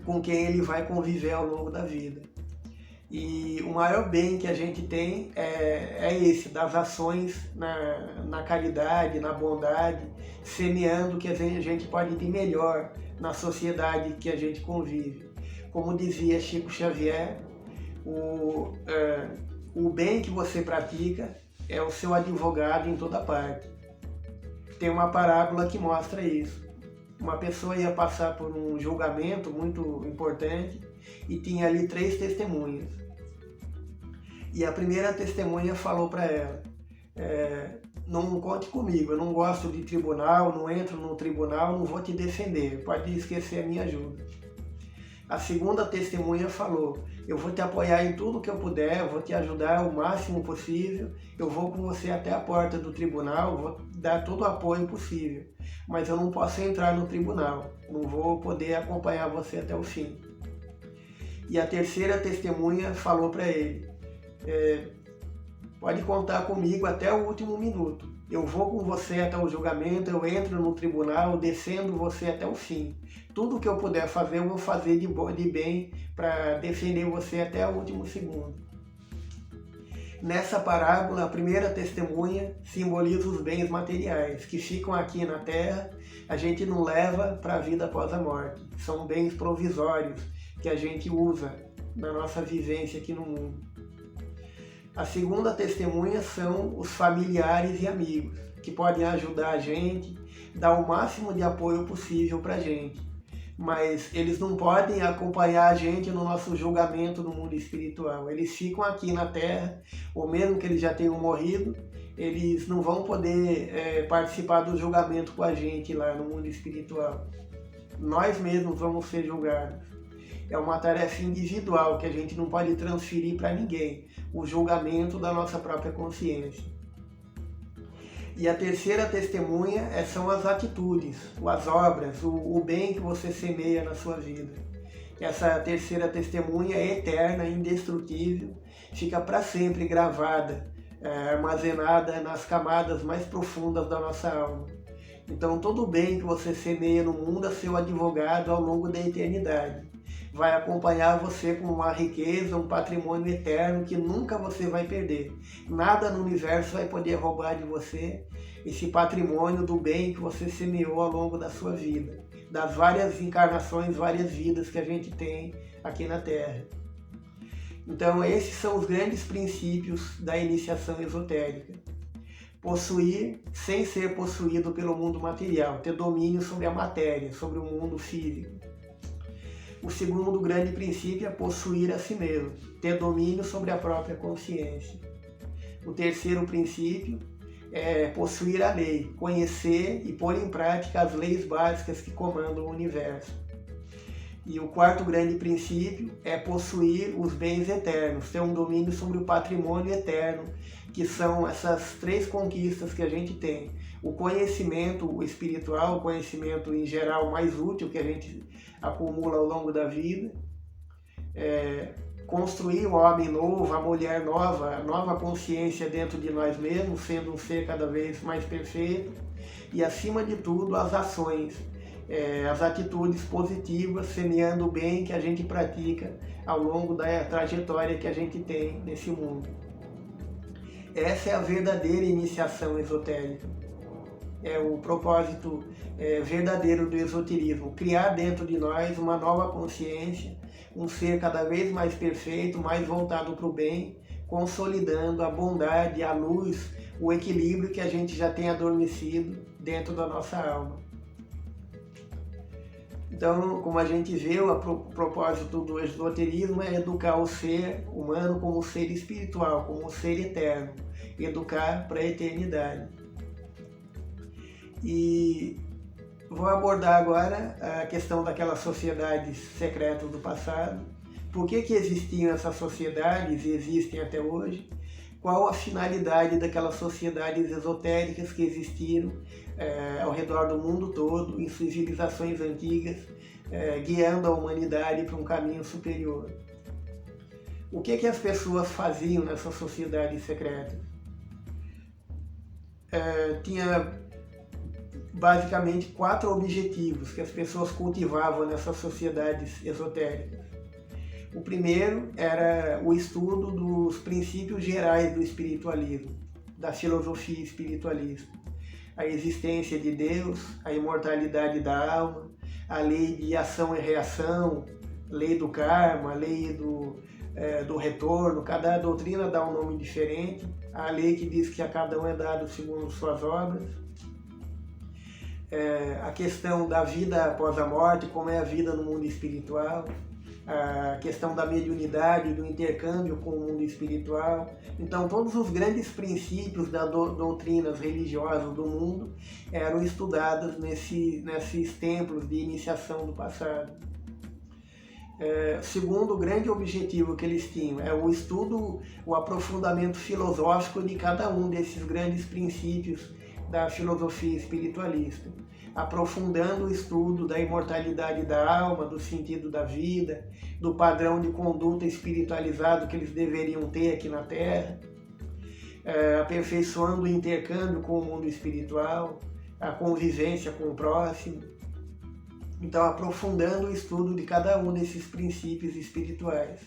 com quem ele vai conviver ao longo da vida. E o maior bem que a gente tem é esse, das ações na caridade, na bondade, semeando o que a gente pode de melhor na sociedade que a gente convive. Como dizia Chico Xavier, o bem que você pratica é o seu advogado em toda parte. Tem uma parábola que mostra isso. Uma pessoa ia passar por um julgamento muito importante e tinha ali 3 testemunhas. E a primeira testemunha falou para ela, não conte comigo, eu não gosto de tribunal, não entro no tribunal, não vou te defender, pode esquecer a minha ajuda. A segunda testemunha falou, eu vou te apoiar em tudo que eu puder, eu vou te ajudar o máximo possível, eu vou com você até a porta do tribunal, vou dar todo o apoio possível, mas eu não posso entrar no tribunal, não vou poder acompanhar você até o fim. E a terceira testemunha falou para ele, pode contar comigo até o último minuto. Eu vou com você até o julgamento, eu entro no tribunal, defendo você até o fim. Tudo que eu puder fazer, eu vou fazer de bem para defender você até o último segundo. Nessa parábola, a primeira testemunha simboliza os bens materiais, que ficam aqui na Terra, a gente não leva para a vida após a morte. São bens provisórios que a gente usa na nossa vivência aqui no mundo. A segunda testemunha são os familiares e amigos, que podem ajudar a gente, dar o máximo de apoio possível para a gente. Mas eles não podem acompanhar a gente no nosso julgamento no mundo espiritual. Eles ficam aqui na Terra, ou mesmo que eles já tenham morrido, eles não vão poder participar do julgamento com a gente lá no mundo espiritual. Nós mesmos vamos ser julgados. É uma tarefa individual que a gente não pode transferir para ninguém, o julgamento da nossa própria consciência. E a terceira testemunha são as atitudes, as obras, o bem que você semeia na sua vida. Essa terceira testemunha é eterna, indestrutível, fica para sempre gravada, armazenada nas camadas mais profundas da nossa alma. Então todo o bem que você semeia no mundo é seu advogado ao longo da eternidade. Vai acompanhar você com uma riqueza, um patrimônio eterno que nunca você vai perder. Nada no universo vai poder roubar de você esse patrimônio do bem que você semeou ao longo da sua vida, das várias encarnações, várias vidas que a gente tem aqui na Terra. Então esses são os grandes princípios da iniciação esotérica. Possuir sem ser possuído pelo mundo material, ter domínio sobre a matéria, sobre o mundo físico. O segundo grande princípio é possuir a si mesmo, ter domínio sobre a própria consciência. O terceiro princípio é possuir a lei, conhecer e pôr em prática as leis básicas que comandam o universo. E o quarto grande princípio é possuir os bens eternos, ter um domínio sobre o patrimônio eterno, que são essas três conquistas que a gente tem. O conhecimento espiritual, o conhecimento em geral mais útil que a gente acumula ao longo da vida, construir o homem novo, a mulher nova, a nova consciência dentro de nós mesmos, sendo um ser cada vez mais perfeito, e acima de tudo as ações, as atitudes positivas, semeando o bem que a gente pratica ao longo da trajetória que a gente tem nesse mundo. Essa é a verdadeira iniciação esotérica. É o propósito verdadeiro do esoterismo, criar dentro de nós uma nova consciência, um ser cada vez mais perfeito, mais voltado para o bem, consolidando a bondade, a luz, o equilíbrio que a gente já tem adormecido dentro da nossa alma. Então, como a gente vê, o propósito do esoterismo é educar o ser humano como ser espiritual, como ser eterno, educar para a eternidade. E vou abordar agora a questão daquelas sociedades secretas do passado. Por que existiam essas sociedades e existem até hoje? Qual a finalidade daquelas sociedades esotéricas que existiram ao redor do mundo todo, em civilizações antigas, guiando a humanidade para um caminho superior? O que as pessoas faziam nessas sociedades secretas? Tinha basicamente 4 objetivos que as pessoas cultivavam nessas sociedades esotéricas. O primeiro era o estudo dos princípios gerais do espiritualismo, da filosofia espiritualista. A existência de Deus, a imortalidade da alma, a lei de ação e reação, lei do karma, a lei do retorno. Cada doutrina dá um nome diferente. A lei que diz que a cada um é dado segundo suas obras. A questão da vida após a morte, como é a vida no mundo espiritual, a questão da mediunidade, do intercâmbio com o mundo espiritual. Então, todos os grandes princípios das doutrinas religiosas do mundo eram estudados nesses templos de iniciação do passado. Segundo grande objetivo que eles tinham é o estudo, o aprofundamento filosófico de cada um desses grandes princípios da filosofia espiritualista, aprofundando o estudo da imortalidade da alma, do sentido da vida, do padrão de conduta espiritualizado que eles deveriam ter aqui na Terra, aperfeiçoando o intercâmbio com o mundo espiritual, a convivência com o próximo. Então, aprofundando o estudo de cada um desses princípios espirituais.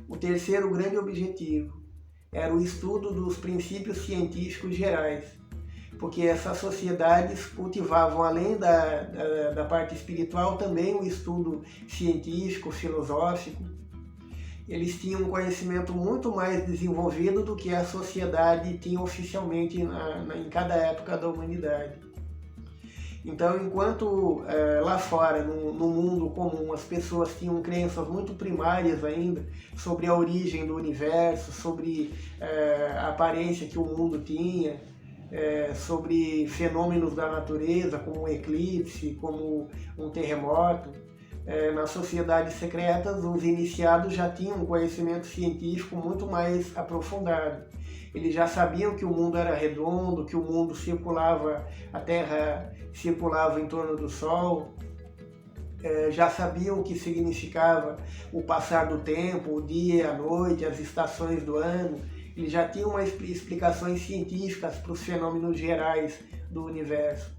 O terceiro grande objetivo era o estudo dos princípios científicos gerais, porque essas sociedades cultivavam, além da parte espiritual, também o estudo científico, filosófico. Eles tinham um conhecimento muito mais desenvolvido do que a sociedade tinha oficialmente em cada época da humanidade. Então, enquanto lá fora, no mundo comum, as pessoas tinham crenças muito primárias ainda sobre a origem do universo, sobre a aparência que o mundo tinha, sobre fenômenos da natureza, como um eclipse, como um terremoto, nas sociedades secretas, os iniciados já tinham um conhecimento científico muito mais aprofundado. Eles já sabiam que o mundo era redondo, que o mundo circulava, a Terra circulava em torno do Sol, já sabiam o que significava o passar do tempo, o dia, a noite, as estações do ano. Eles já tinham explicações científicas para os fenômenos gerais do universo.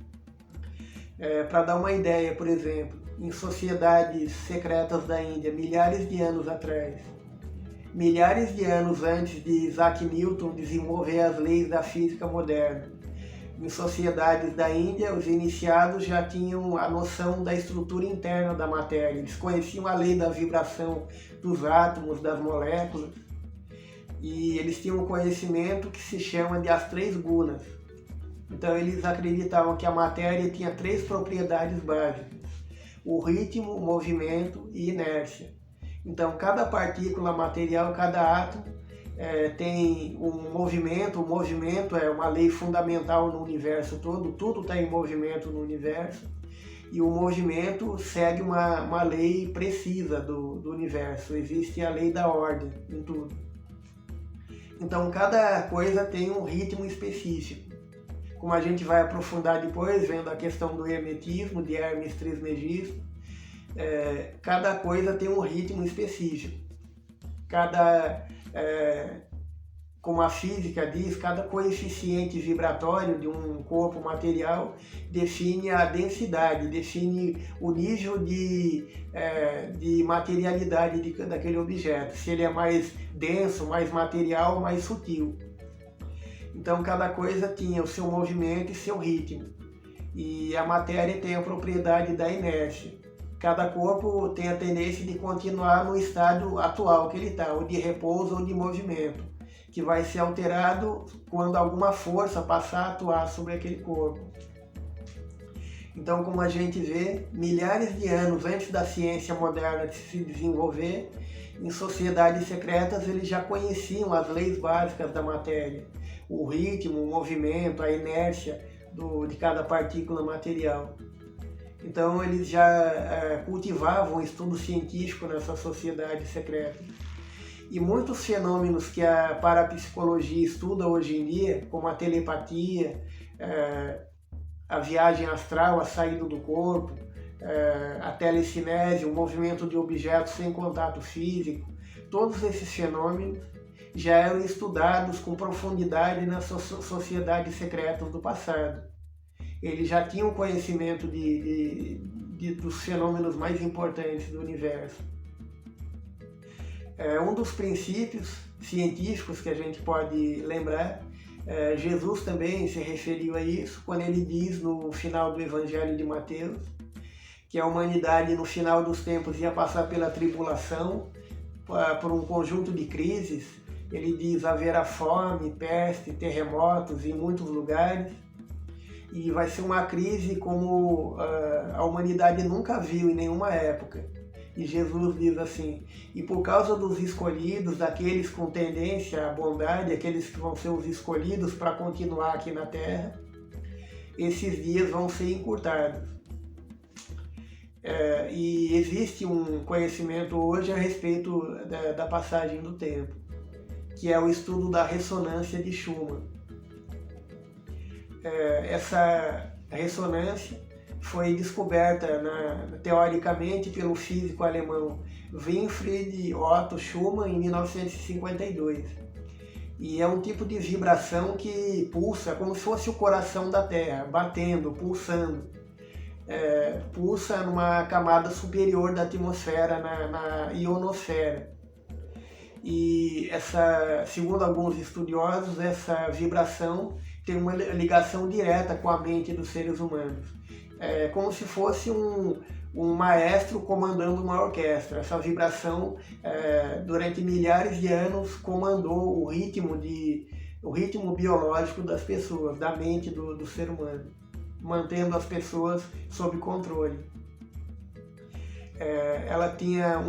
Para dar uma ideia, por exemplo, em sociedades secretas da Índia, milhares de anos atrás, milhares de anos antes de Isaac Newton desenvolver as leis da física moderna, em sociedades da Índia, os iniciados já tinham a noção da estrutura interna da matéria. Eles conheciam a lei da vibração dos átomos, das moléculas, e eles tinham um conhecimento que se chama de as 3 gunas. Então eles acreditavam que a matéria tinha 3 propriedades básicas. o ritmo, o movimento e inércia. Então, cada partícula material, cada átomo tem um movimento. O movimento é uma lei fundamental no universo todo, tudo está em movimento no universo. E o movimento segue uma lei precisa do universo. Existe a lei da ordem em tudo. Então, cada coisa tem um ritmo específico. Como a gente vai aprofundar depois, vendo a questão do hermetismo, de Hermes Trismegisto, cada coisa tem um ritmo específico. Como a física diz, cada coeficiente vibratório de um corpo material define a densidade, define o nível de materialidade daquele objeto, se ele é mais denso, mais material, mais sutil. Então cada coisa tinha o seu movimento e seu ritmo. E a matéria tem a propriedade da inércia. Cada corpo tem a tendência de continuar no estado atual que ele está, ou de repouso ou de movimento, que vai ser alterado quando alguma força passar a atuar sobre aquele corpo. Então, como a gente vê, milhares de anos antes da ciência moderna de se desenvolver, em sociedades secretas eles já conheciam as leis básicas da matéria, o ritmo, o movimento, a inércia de cada partícula material. Então eles já cultivavam o estudo científico nessa sociedade secreta. E muitos fenômenos que a parapsicologia estuda hoje em dia, como a telepatia, a viagem astral, a saída do corpo, a telecinese, o movimento de objetos sem contato físico, todos esses fenômenos já eram estudados com profundidade nas sociedades secretas do passado. Eles já tinham conhecimento dos fenômenos mais importantes do universo. Um dos princípios científicos que a gente pode lembrar, Jesus também se referiu a isso quando ele diz no final do Evangelho de Mateus que a humanidade no final dos tempos ia passar pela tribulação, por um conjunto de crises. Ele diz: haverá fome, peste, terremotos em muitos lugares, e vai ser uma crise como a humanidade nunca viu em nenhuma época. E Jesus diz assim: e por causa dos escolhidos, daqueles com tendência à bondade, aqueles que vão ser os escolhidos para continuar aqui na Terra, esses dias vão ser encurtados. E existe um conhecimento hoje a respeito da passagem do tempo, que é o estudo da ressonância de Schumann. Essa ressonância foi descoberta teoricamente pelo físico alemão Winfried Otto Schumann em 1952. E é um tipo de vibração que pulsa como se fosse o coração da Terra, batendo, pulsando. Pulsa numa camada superior da atmosfera, na ionosfera. E segundo alguns estudiosos, essa vibração tem uma ligação direta com a mente dos seres humanos. Como se fosse um maestro comandando uma orquestra. Essa vibração, durante milhares de anos, comandou o ritmo biológico das pessoas, da mente do ser humano, mantendo as pessoas sob controle. Ela tinha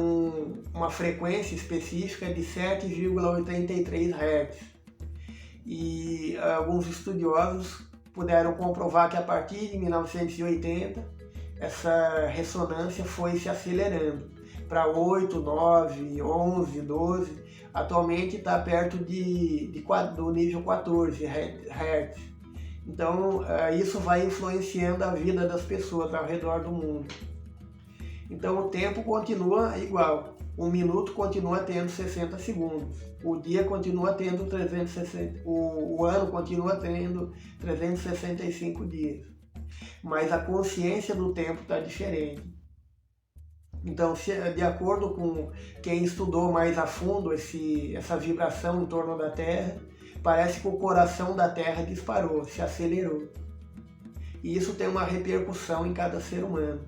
uma frequência específica de 7,83 Hz. E alguns estudiosos puderam comprovar que a partir de 1980 essa ressonância foi se acelerando para 8, 9, 11, 12. Atualmente está perto do nível 14 Hz. Então isso vai influenciando a vida das pessoas ao redor do mundo. Então o tempo continua igual. Um minuto continua tendo 60 segundos. O dia continua tendo 360. O ano continua tendo 365 dias. Mas a consciência do tempo está diferente. Então, de acordo com quem estudou mais a fundo essa vibração em torno da Terra, parece que o coração da Terra disparou, se acelerou. E isso tem uma repercussão em cada ser humano.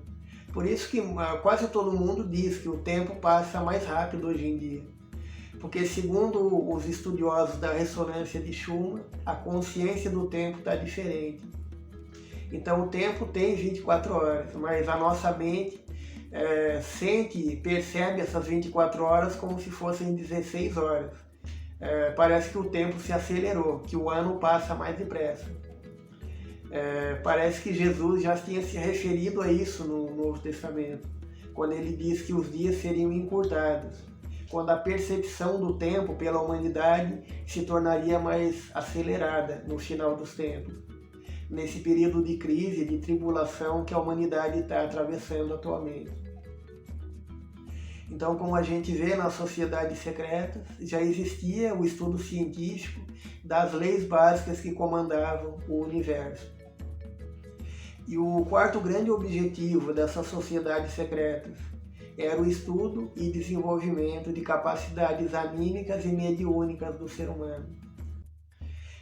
Por isso que quase todo mundo diz que o tempo passa mais rápido hoje em dia. Porque, segundo os estudiosos da ressonância de Schumann, a consciência do tempo está diferente. Então o tempo tem 24 horas, mas a nossa mente sente, percebe essas 24 horas como se fossem 16 horas. Parece que o tempo se acelerou, que o ano passa mais depressa. Parece que Jesus já tinha se referido a isso no Novo Testamento, quando ele diz que os dias seriam encurtados, quando a percepção do tempo pela humanidade se tornaria mais acelerada no final dos tempos, nesse período de crise, de tribulação que a humanidade está atravessando atualmente. Então, como a gente vê nas sociedades secretas, já existia o estudo científico das leis básicas que comandavam o universo. E o quarto grande objetivo dessas sociedades secretas era o estudo e desenvolvimento de capacidades anímicas e mediúnicas do ser humano.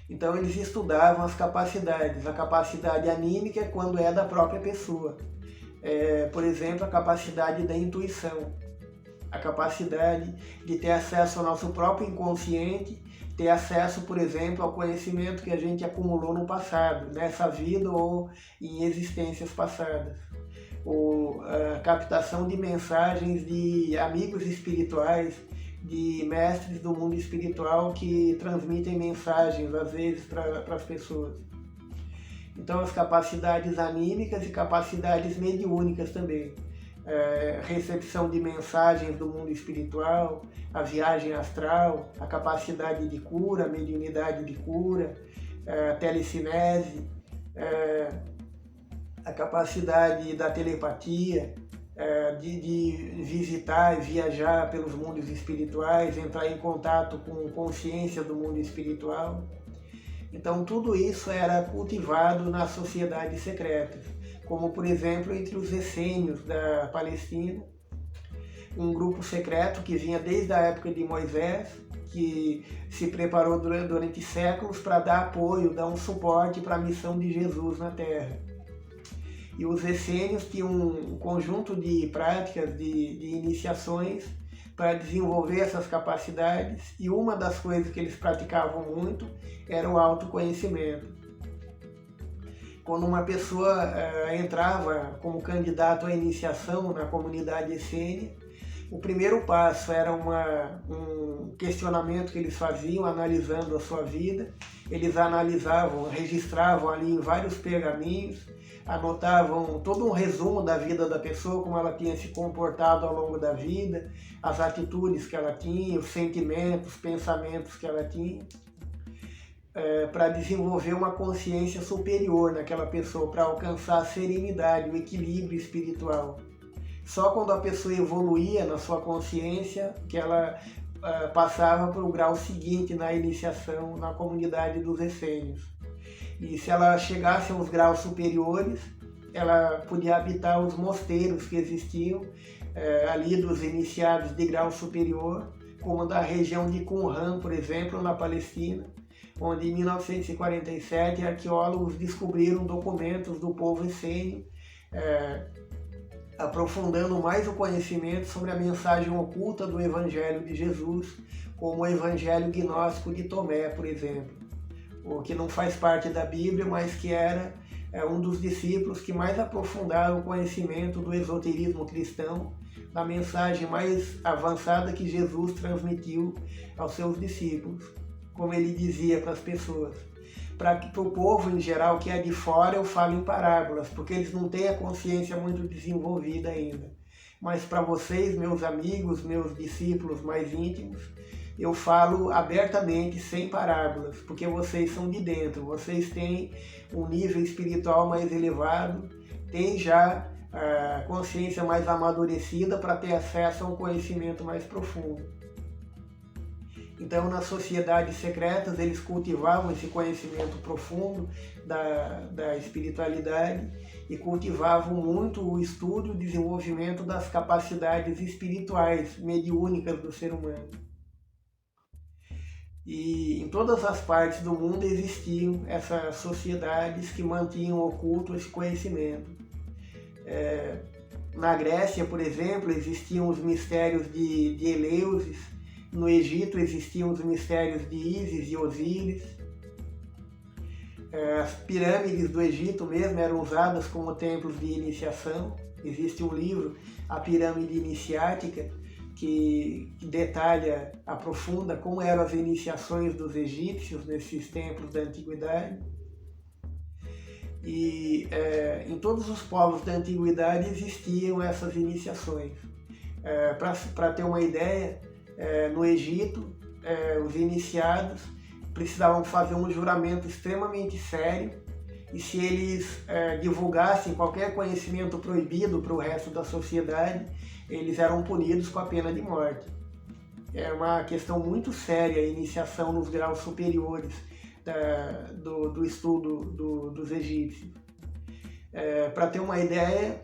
Então eles estudavam as capacidades. A capacidade anímica é quando é da própria pessoa. Por exemplo, a capacidade da intuição. A capacidade de ter acesso ao nosso próprio inconsciente, ter acesso, por exemplo, ao conhecimento que a gente acumulou no passado, nessa vida ou em existências passadas. Ou a captação de mensagens de amigos espirituais, de mestres do mundo espiritual que transmitem mensagens, às vezes, para as pessoas. Então, as capacidades anímicas e capacidades mediúnicas também. Recepção de mensagens do mundo espiritual, a viagem astral, a capacidade de cura, a mediunidade de cura, a telecinese, a capacidade da telepatia, de visitar e viajar pelos mundos espirituais, entrar em contato com consciência do mundo espiritual. Então tudo isso era cultivado nas sociedades secretas, como por exemplo entre os essênios da Palestina, um grupo secreto que vinha desde a época de Moisés, que se preparou durante séculos para dar apoio, dar um suporte para a missão de Jesus na Terra. E os essênios tinham um conjunto de práticas, de iniciações para desenvolver essas capacidades, e uma das coisas que eles praticavam muito era o autoconhecimento. Quando uma pessoa entrava como candidato à iniciação na comunidade essênia, o primeiro passo era um questionamento que eles faziam, analisando a sua vida. Eles analisavam, registravam ali em vários pergaminhos, anotavam todo um resumo da vida da pessoa, como ela tinha se comportado ao longo da vida, as atitudes que ela tinha, os sentimentos, os pensamentos que ela tinha, para desenvolver uma consciência superior naquela pessoa, para alcançar a serenidade, o equilíbrio espiritual. Só quando a pessoa evoluía na sua consciência que ela passava para o grau seguinte na iniciação na comunidade dos essênios. E se ela chegasse aos graus superiores, ela podia habitar os mosteiros que existiam ali dos iniciados de grau superior, como da região de Qumran, por exemplo, na Palestina, onde em 1947 arqueólogos descobriram documentos do povo essênio, aprofundando mais o conhecimento sobre a mensagem oculta do Evangelho de Jesus, como o Evangelho gnóstico de Tomé, por exemplo, o que não faz parte da Bíblia, mas que era um dos discípulos que mais aprofundaram o conhecimento do esoterismo cristão, da mensagem mais avançada que Jesus transmitiu aos seus discípulos. Como ele dizia para as pessoas, para o povo em geral que é de fora eu falo em parábolas, porque eles não têm a consciência muito desenvolvida ainda. Mas para vocês, meus amigos, meus discípulos mais íntimos, eu falo abertamente, sem parábolas, porque vocês são de dentro, vocês têm um nível espiritual mais elevado, têm já a consciência mais amadurecida para ter acesso a um conhecimento mais profundo. Então, nas sociedades secretas, eles cultivavam esse conhecimento profundo da espiritualidade e cultivavam muito o estudo e o desenvolvimento das capacidades espirituais, mediúnicas do ser humano. E em todas as partes do mundo existiam essas sociedades que mantinham oculto esse conhecimento. Na Grécia, por exemplo, existiam os mistérios de Eleusis. No Egito existiam os mistérios de Ísis e Osíris. As pirâmides do Egito mesmo eram usadas como templos de iniciação. Existe um livro, A Pirâmide Iniciática, que detalha, aprofunda como eram as iniciações dos egípcios nesses tempos da antiguidade. E em todos os povos da antiguidade existiam essas iniciações. Para ter uma ideia, no Egito, os iniciados precisavam fazer um juramento extremamente sério, e se eles divulgassem qualquer conhecimento proibido para o resto da sociedade, eles eram punidos com a pena de morte. É uma questão muito séria a iniciação nos graus superiores do estudo dos egípcios. Para ter uma ideia,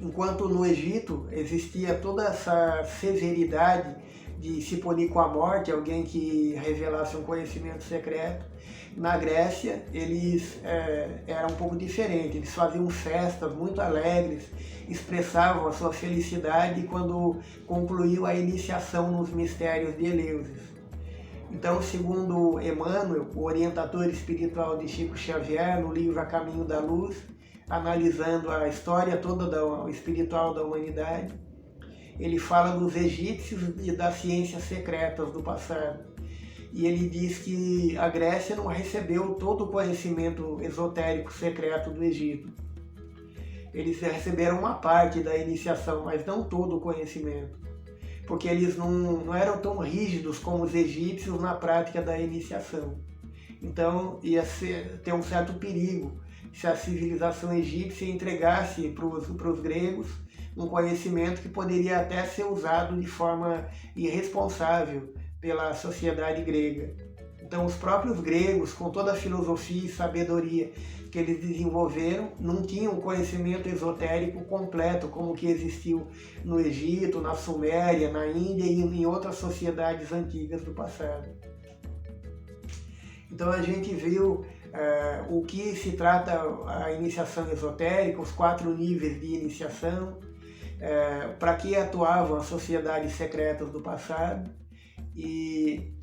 enquanto no Egito existia toda essa severidade de se punir com a morte alguém que revelasse um conhecimento secreto, na Grécia eles eram um pouco diferentes. Eles faziam festas muito alegres, expressavam a sua felicidade quando concluiu a iniciação nos mistérios de Eleusis. Então, segundo Emmanuel, o orientador espiritual de Chico Xavier, no livro A Caminho da Luz, analisando a história toda espiritual da humanidade, ele fala dos egípcios e das ciências secretas do passado. E ele diz que a Grécia não recebeu todo o conhecimento esotérico secreto do Egito. Eles receberam uma parte da iniciação, mas não todo o conhecimento, porque eles não eram tão rígidos como os egípcios na prática da iniciação. Então ia ter um certo perigo se a civilização egípcia entregasse para os gregos um conhecimento que poderia até ser usado de forma irresponsável pela sociedade grega. Então os próprios gregos, com toda a filosofia e sabedoria que eles desenvolveram, não tinham um conhecimento esotérico completo como o que existiu no Egito, na Suméria, na Índia e em outras sociedades antigas do passado. Então a gente viu o que se trata a iniciação esotérica, os 4 níveis de iniciação, para que atuavam as sociedades secretas do passado, e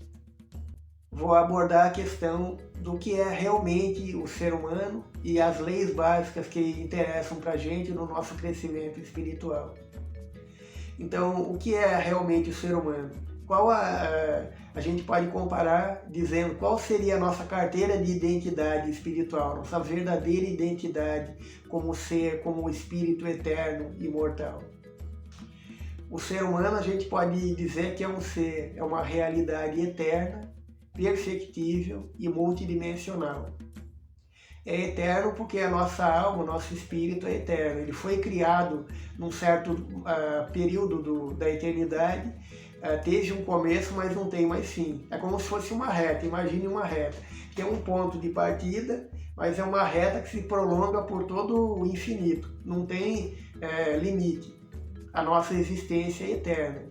vou abordar a questão do que é realmente o ser humano e as leis básicas que interessam para a gente no nosso crescimento espiritual. Então, o que é realmente o ser humano? A gente pode comparar dizendo qual seria a nossa carteira de identidade espiritual, nossa verdadeira identidade como ser, como espírito eterno, imortal. O ser humano a gente pode dizer que é um ser, é uma realidade eterna, perfectível e multidimensional. É eterno porque a nossa alma, o nosso espírito é eterno. Ele foi criado num certo período da eternidade, teve um começo, mas não tem mais fim. É como se fosse uma reta, imagine uma reta. Tem um ponto de partida, mas é uma reta que se prolonga por todo o infinito. Não tem limite. A nossa existência é eterna.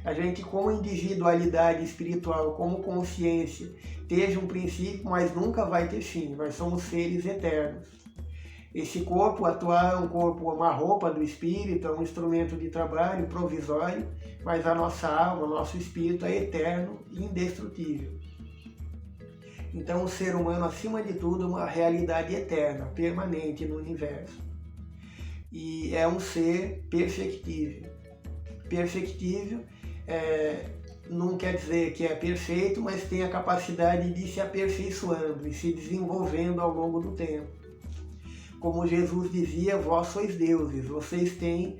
A gente, como individualidade espiritual, como consciência, teve um princípio, mas nunca vai ter fim. Nós somos seres eternos. Esse corpo atual é um corpo, uma roupa do espírito, é um instrumento de trabalho provisório, mas a nossa alma, o nosso espírito é eterno e indestrutível. Então o ser humano, acima de tudo, é uma realidade eterna, permanente no universo. E é um ser perfectível. Perfectível não quer dizer que é perfeito, mas tem a capacidade de se aperfeiçoando e se desenvolvendo ao longo do tempo. Como Jesus dizia, vós sois deuses, vocês têm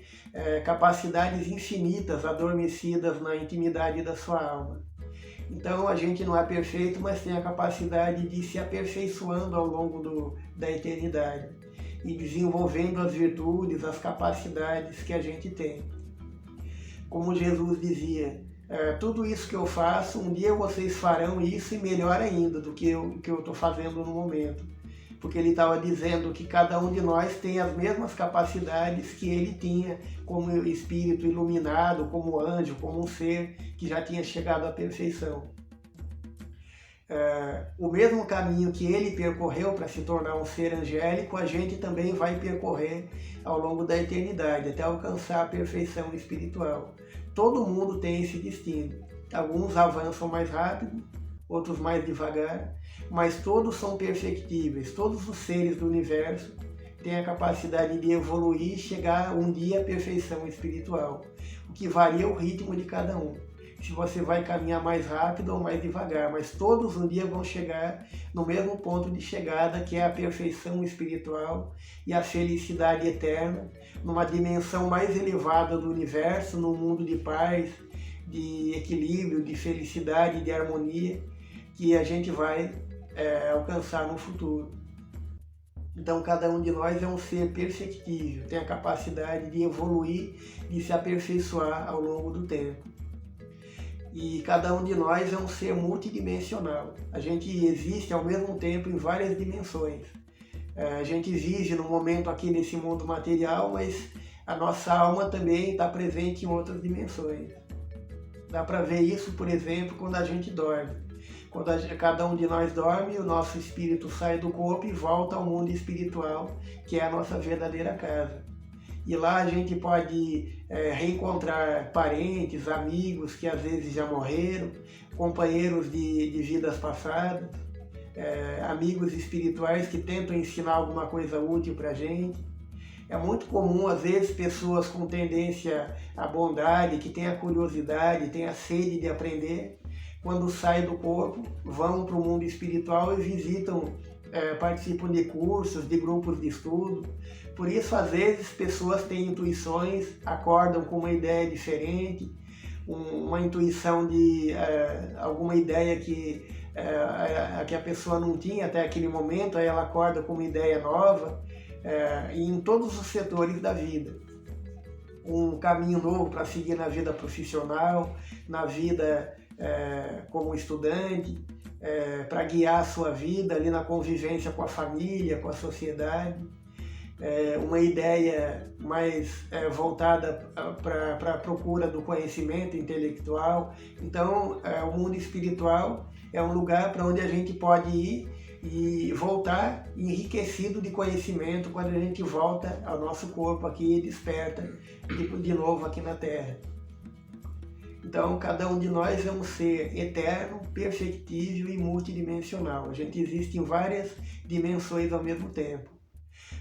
capacidades infinitas adormecidas na intimidade da sua alma. Então a gente não é perfeito, mas tem a capacidade de se aperfeiçoando ao longo da eternidade e desenvolvendo as virtudes, as capacidades que a gente tem. Como Jesus dizia, tudo isso que eu faço, um dia vocês farão isso e melhor ainda do que eu estou fazendo no momento. Porque ele estava dizendo que cada um de nós tem as mesmas capacidades que ele tinha como espírito iluminado, como anjo, como um ser que já tinha chegado à perfeição. O mesmo caminho que ele percorreu para se tornar um ser angélico, a gente também vai percorrer ao longo da eternidade, até alcançar a perfeição espiritual. Todo mundo tem esse destino. Alguns avançam mais rápido, outros mais devagar, mas todos são perfectíveis. Todos os seres do universo tem a capacidade de evoluir e chegar um dia à perfeição espiritual, o que varia o ritmo de cada um. Se você vai caminhar mais rápido ou mais devagar, mas todos um dia vão chegar no mesmo ponto de chegada, que é a perfeição espiritual e a felicidade eterna, numa dimensão mais elevada do universo, num mundo de paz, de equilíbrio, de felicidade, de harmonia, que a gente vai alcançar no futuro. Então, cada um de nós é um ser perfectível, tem a capacidade de evoluir, de se aperfeiçoar ao longo do tempo. E cada um de nós é um ser multidimensional. A gente existe ao mesmo tempo em várias dimensões. A gente vive no momento aqui nesse mundo material, mas a nossa alma também está presente em outras dimensões. Dá para ver isso, por exemplo, quando a gente dorme. Quando cada um de nós dorme, o nosso espírito sai do corpo e volta ao mundo espiritual, que é a nossa verdadeira casa. E lá a gente pode reencontrar parentes, amigos que às vezes já morreram, companheiros de vidas passadas, amigos espirituais que tentam ensinar alguma coisa útil para a gente. É muito comum, às vezes, pessoas com tendência à bondade, que têm a curiosidade, têm a sede de aprender, quando saem do corpo, vão para o mundo espiritual e visitam, participam de cursos, de grupos de estudo. Por isso, às vezes, pessoas têm intuições, acordam com uma ideia diferente, uma intuição de alguma ideia que a pessoa não tinha até aquele momento, aí ela acorda com uma ideia nova, e em todos os setores da vida. Um caminho novo para seguir na vida profissional, na vida como estudante, para guiar a sua vida ali na convivência com a família, com a sociedade. Uma ideia mais voltada para a procura do conhecimento intelectual. Então, o mundo espiritual é um lugar para onde a gente pode ir e voltar enriquecido de conhecimento quando a gente volta ao nosso corpo aqui e desperta de novo aqui na Terra. Então, cada um de nós é um ser eterno, perfectível e multidimensional. A gente existe em várias dimensões ao mesmo tempo.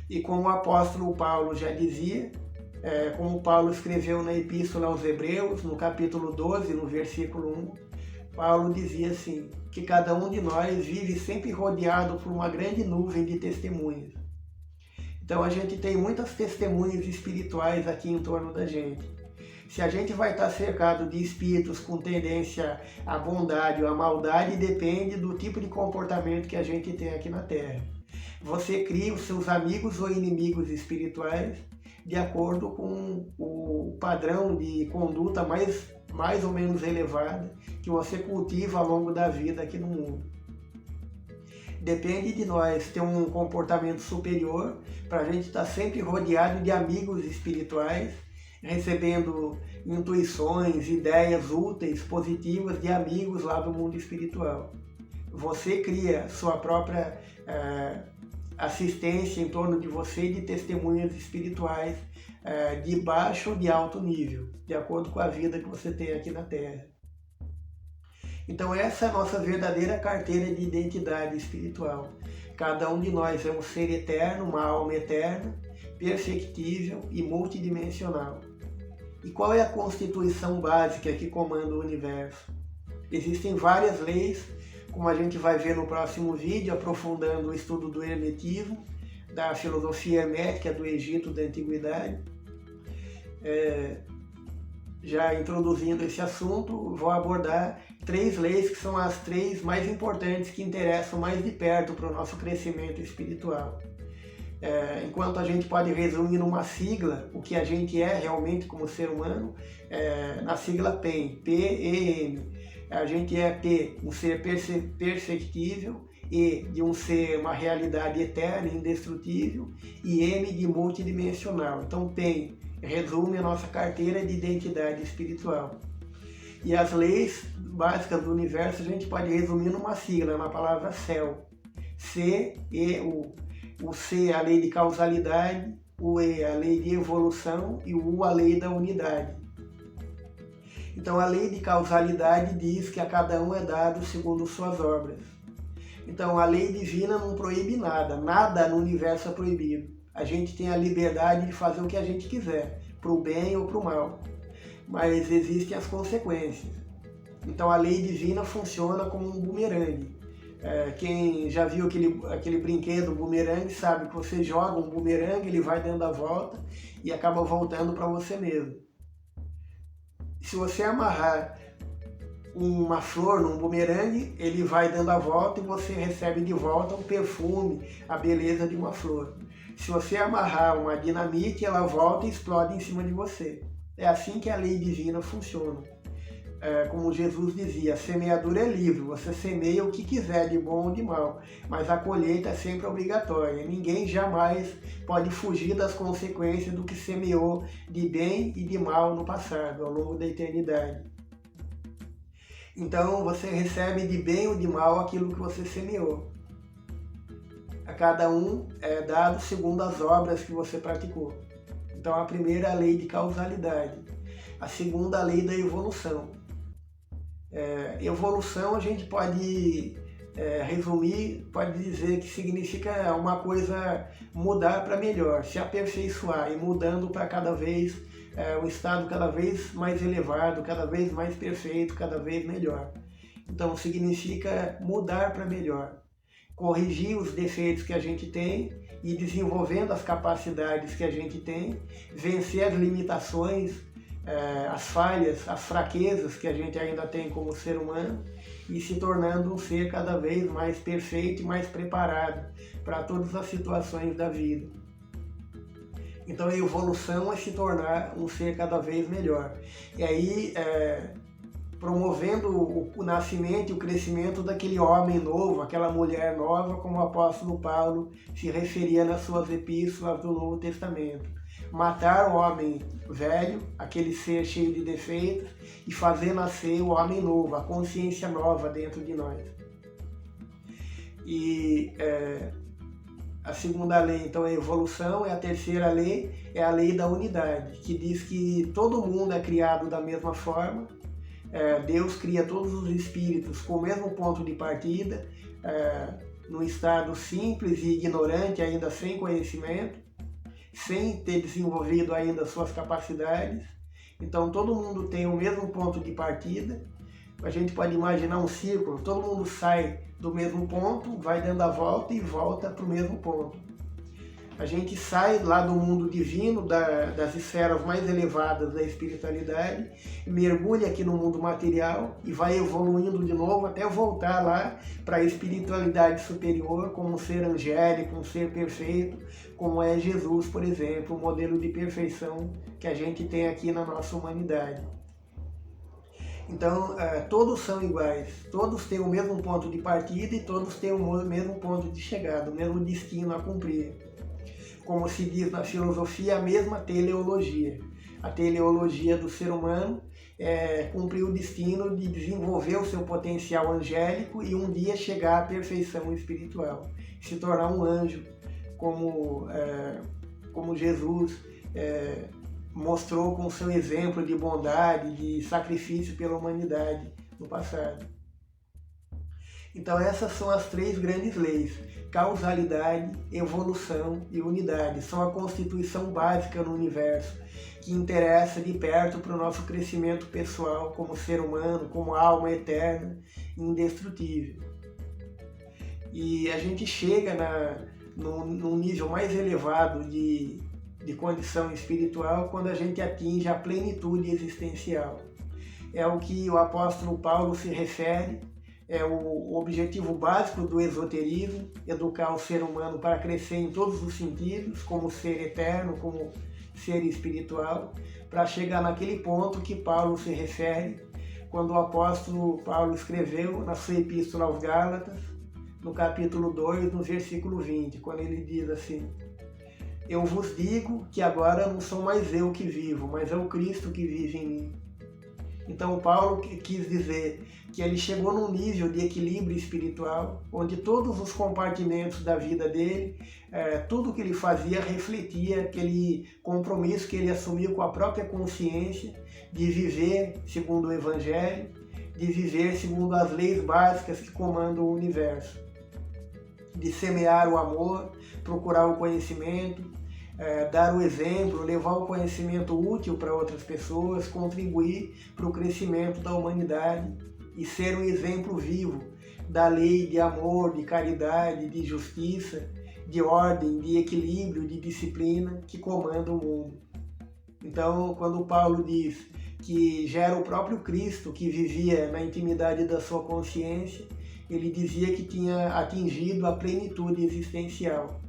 E como o apóstolo Paulo já dizia, como Paulo escreveu na Epístola aos Hebreus, no capítulo 12, no versículo 1, Paulo dizia assim, que cada um de nós vive sempre rodeado por uma grande nuvem de testemunhas. Então a gente tem muitas testemunhas espirituais aqui em torno da gente. Se a gente vai estar cercado de espíritos com tendência à bondade ou à maldade, depende do tipo de comportamento que a gente tem aqui na Terra. Você cria os seus amigos ou inimigos espirituais de acordo com o padrão de conduta mais ou menos elevada que você cultiva ao longo da vida aqui no mundo. Depende de nós ter um comportamento superior para a gente estar sempre rodeado de amigos espirituais, recebendo intuições, ideias úteis, positivas de amigos lá do mundo espiritual. Você cria sua própria assistência em torno de você de testemunhas espirituais de baixo ou de alto nível, de acordo com a vida que você tem aqui na Terra. Então essa é a nossa verdadeira carteira de identidade espiritual. Cada um de nós é um ser eterno, uma alma eterna, perfectível e multidimensional. E qual é a constituição básica que comanda o universo? Existem várias leis, como a gente vai ver no próximo vídeo, aprofundando o estudo do hermetismo, da filosofia hermética do Egito da Antiguidade. Já introduzindo esse assunto, vou abordar 3 leis que são as 3 mais importantes que interessam mais de perto para o nosso crescimento espiritual. Enquanto a gente pode resumir numa sigla o que a gente é realmente como ser humano, na sigla PEM, P-E-M. A gente é P, um ser perfectível, E de um ser, uma realidade eterna, indestrutível, e M de multidimensional. Então PEM resume a nossa carteira de identidade espiritual. E as leis básicas do universo a gente pode resumir numa sigla, na palavra céu. C-E-U. O C é a lei de causalidade, o E é a lei de evolução e o U a lei da unidade. Então a lei de causalidade diz que a cada um é dado segundo suas obras. Então a lei divina não proíbe nada, nada no universo é proibido. a gente tem a liberdade de fazer o que a gente quiser, para o bem ou para o mal. Mas existem as consequências. Então a lei divina funciona como um bumerangue. Quem já viu aquele brinquedo bumerangue sabe que você joga um bumerangue, ele vai dando a volta e acaba voltando para você mesmo. Se você amarrar uma flor num bumerangue, ele vai dando a volta e você recebe de volta o perfume, a beleza de uma flor. Se você amarrar uma dinamite, ela volta e explode em cima de você. É assim que a lei divina funciona. Como Jesus dizia, a semeadura é livre, você semeia o que quiser, de bom ou de mal, mas a colheita é sempre obrigatória. Ninguém jamais pode fugir das consequências do que semeou de bem e de mal no passado, ao longo da eternidade. Então você recebe de bem ou de mal aquilo que você semeou. A cada um é dado segundo as obras que você praticou. Então a primeira é a lei de causalidade, a segunda a lei da evolução. Evolução a gente pode resumir, pode dizer que significa uma coisa mudar para melhor, se aperfeiçoar e mudando para cada vez um estado cada vez mais elevado, cada vez mais perfeito, cada vez melhor. Então significa mudar para melhor, corrigir os defeitos que a gente tem e desenvolvendo as capacidades que a gente tem, vencer as limitações, as falhas, as fraquezas que a gente ainda tem como ser humano e se tornando um ser cada vez mais perfeito e mais preparado para todas as situações da vida. Então a evolução é se tornar um ser cada vez melhor. E aí promovendo o nascimento e o crescimento daquele homem novo, aquela mulher nova, como o apóstolo Paulo se referia nas suas epístolas do Novo Testamento. Matar o homem velho, aquele ser cheio de defeitos, e fazer nascer o homem novo, a consciência nova dentro de nós. E a segunda lei, então, é a evolução, e a terceira lei é a lei da unidade, que diz que todo mundo é criado da mesma forma. Deus cria todos os espíritos com o mesmo ponto de partida, num estado simples e ignorante, ainda sem conhecimento, sem ter desenvolvido ainda suas capacidades. Então todo mundo tem o mesmo ponto de partida. A gente pode imaginar um círculo, todo mundo sai do mesmo ponto, vai dando a volta e volta para o mesmo ponto. A gente sai lá do mundo divino, das esferas mais elevadas da espiritualidade, mergulha aqui no mundo material e vai evoluindo de novo até voltar lá para a espiritualidade superior, como um ser angélico, um ser perfeito, como é Jesus, por exemplo, o modelo de perfeição que a gente tem aqui na nossa humanidade. Então, todos são iguais, todos têm o mesmo ponto de partida e todos têm o mesmo ponto de chegada, o mesmo destino a cumprir. Como se diz na filosofia, a mesma teleologia. A teleologia do ser humano é cumprir o destino de desenvolver o seu potencial angélico e um dia chegar à perfeição espiritual, se tornar um anjo, como Jesus mostrou com seu exemplo de bondade, de sacrifício pela humanidade no passado. Então essas são as três grandes leis: causalidade, evolução e unidade. São a constituição básica no universo, que interessa de perto para o nosso crescimento pessoal como ser humano, como alma eterna e indestrutível. E a gente chega num nível mais elevado de condição espiritual quando a gente atinge a plenitude existencial. É o que o apóstolo Paulo se refere. É o objetivo básico do esoterismo, educar o ser humano para crescer em todos os sentidos, como ser eterno, como ser espiritual, para chegar naquele ponto que Paulo se refere, quando o apóstolo Paulo escreveu na sua epístola aos Gálatas, no capítulo 2, no versículo 20, quando ele diz assim: eu vos digo que agora não sou mais eu que vivo, mas é o Cristo que vive em mim. Então Paulo quis dizer que ele chegou num nível de equilíbrio espiritual, onde todos os compartimentos da vida dele, tudo que ele fazia refletia aquele compromisso que ele assumiu com a própria consciência de viver segundo o Evangelho, de viver segundo as leis básicas que comandam o universo, de semear o amor, procurar o conhecimento, dar o exemplo, levar o conhecimento útil para outras pessoas, contribuir para o crescimento da humanidade e ser um exemplo vivo da lei de amor, de caridade, de justiça, de ordem, de equilíbrio, de disciplina que comanda o mundo. Então, quando Paulo diz que já era o próprio Cristo que vivia na intimidade da sua consciência, ele dizia que tinha atingido a plenitude existencial,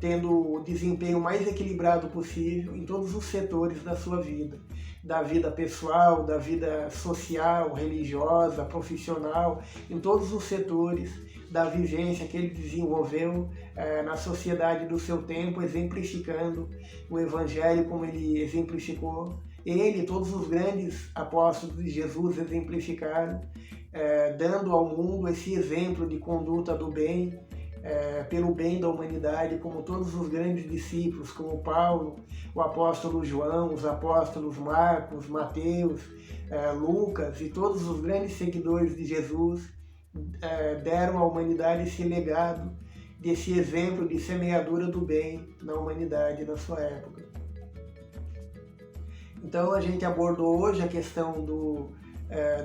tendo o desempenho mais equilibrado possível em todos os setores da sua vida, da vida pessoal, da vida social, religiosa, profissional, em todos os setores da vivência que ele desenvolveu na sociedade do seu tempo, exemplificando o Evangelho como ele exemplificou. Ele e todos os grandes apóstolos de Jesus exemplificaram, dando ao mundo esse exemplo de conduta do bem, pelo bem da humanidade, como todos os grandes discípulos, como Paulo, o apóstolo João, os apóstolos Marcos, Mateus, Lucas e todos os grandes seguidores de Jesus deram à humanidade esse legado desse exemplo de semeadura do bem na humanidade na sua época. Então a gente abordou hoje a questão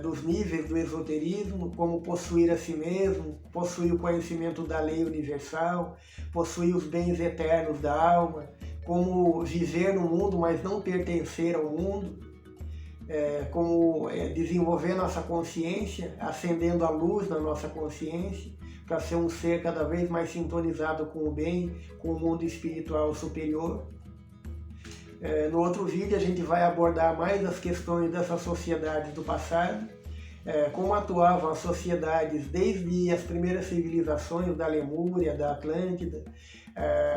dos níveis do esoterismo, como possuir a si mesmo, possuir o conhecimento da lei universal, possuir os bens eternos da alma, como viver no mundo, mas não pertencer ao mundo, como desenvolver nossa consciência, acendendo a luz na nossa consciência, para ser um ser cada vez mais sintonizado com o bem, com o mundo espiritual superior. No outro vídeo a gente vai abordar mais as questões dessas sociedades do passado, como atuavam as sociedades desde as primeiras civilizações da Lemúria, da Atlântida,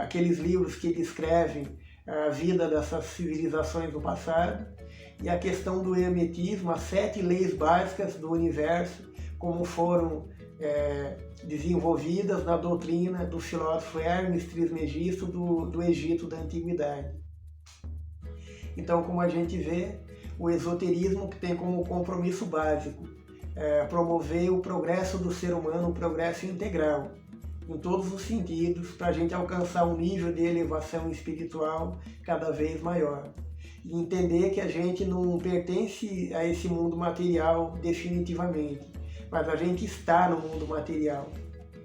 aqueles livros que descrevem a vida dessas civilizações do passado, e a questão do hermetismo, as 7 leis básicas do universo, como foram desenvolvidas na doutrina do filósofo Hermes Trismegisto do Egito da Antiguidade. Então, como a gente vê, o esoterismo que tem como compromisso básico promover o progresso do ser humano, o progresso integral, em todos os sentidos, para a gente alcançar um nível de elevação espiritual cada vez maior. E entender que a gente não pertence a esse mundo material definitivamente, mas a gente está no mundo material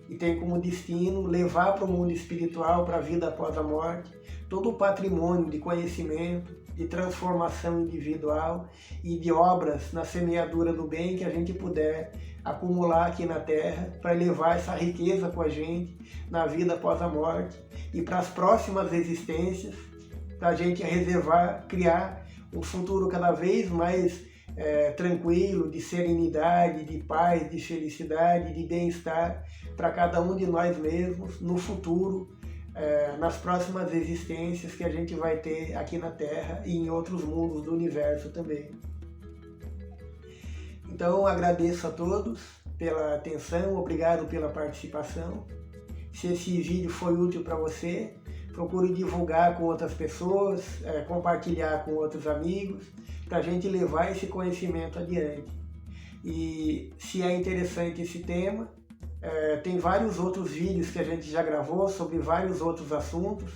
e tem como destino levar para o mundo espiritual, para a vida após a morte, todo o patrimônio de conhecimento, de transformação individual e de obras na semeadura do bem que a gente puder acumular aqui na Terra para levar essa riqueza com a gente na vida após a morte e para as próximas existências, para a gente reservar, criar um futuro cada vez mais tranquilo, de serenidade, de paz, de felicidade, de bem-estar para cada um de nós mesmos no futuro, nas próximas existências que a gente vai ter aqui na Terra e em outros mundos do universo também. Então agradeço a todos pela atenção, obrigado pela participação. Se esse vídeo foi útil para você, procure divulgar com outras pessoas, compartilhar com outros amigos, para a gente levar esse conhecimento adiante. E se é interessante esse tema, tem vários outros vídeos que a gente já gravou sobre vários outros assuntos,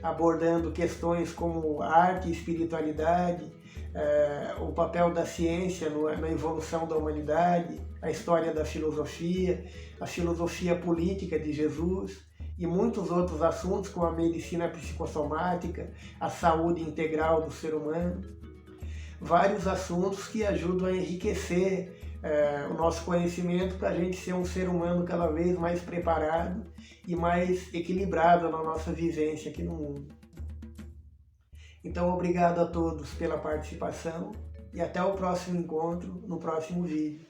abordando questões como arte e espiritualidade, o papel da ciência na evolução da humanidade, a história da filosofia, a filosofia política de Jesus e muitos outros assuntos como a medicina psicossomática, a saúde integral do ser humano. Vários assuntos que ajudam a enriquecer o nosso conhecimento para a gente ser um ser humano cada vez mais preparado e mais equilibrado na nossa vivência aqui no mundo. Então, obrigado a todos pela participação e até o próximo encontro, no próximo vídeo.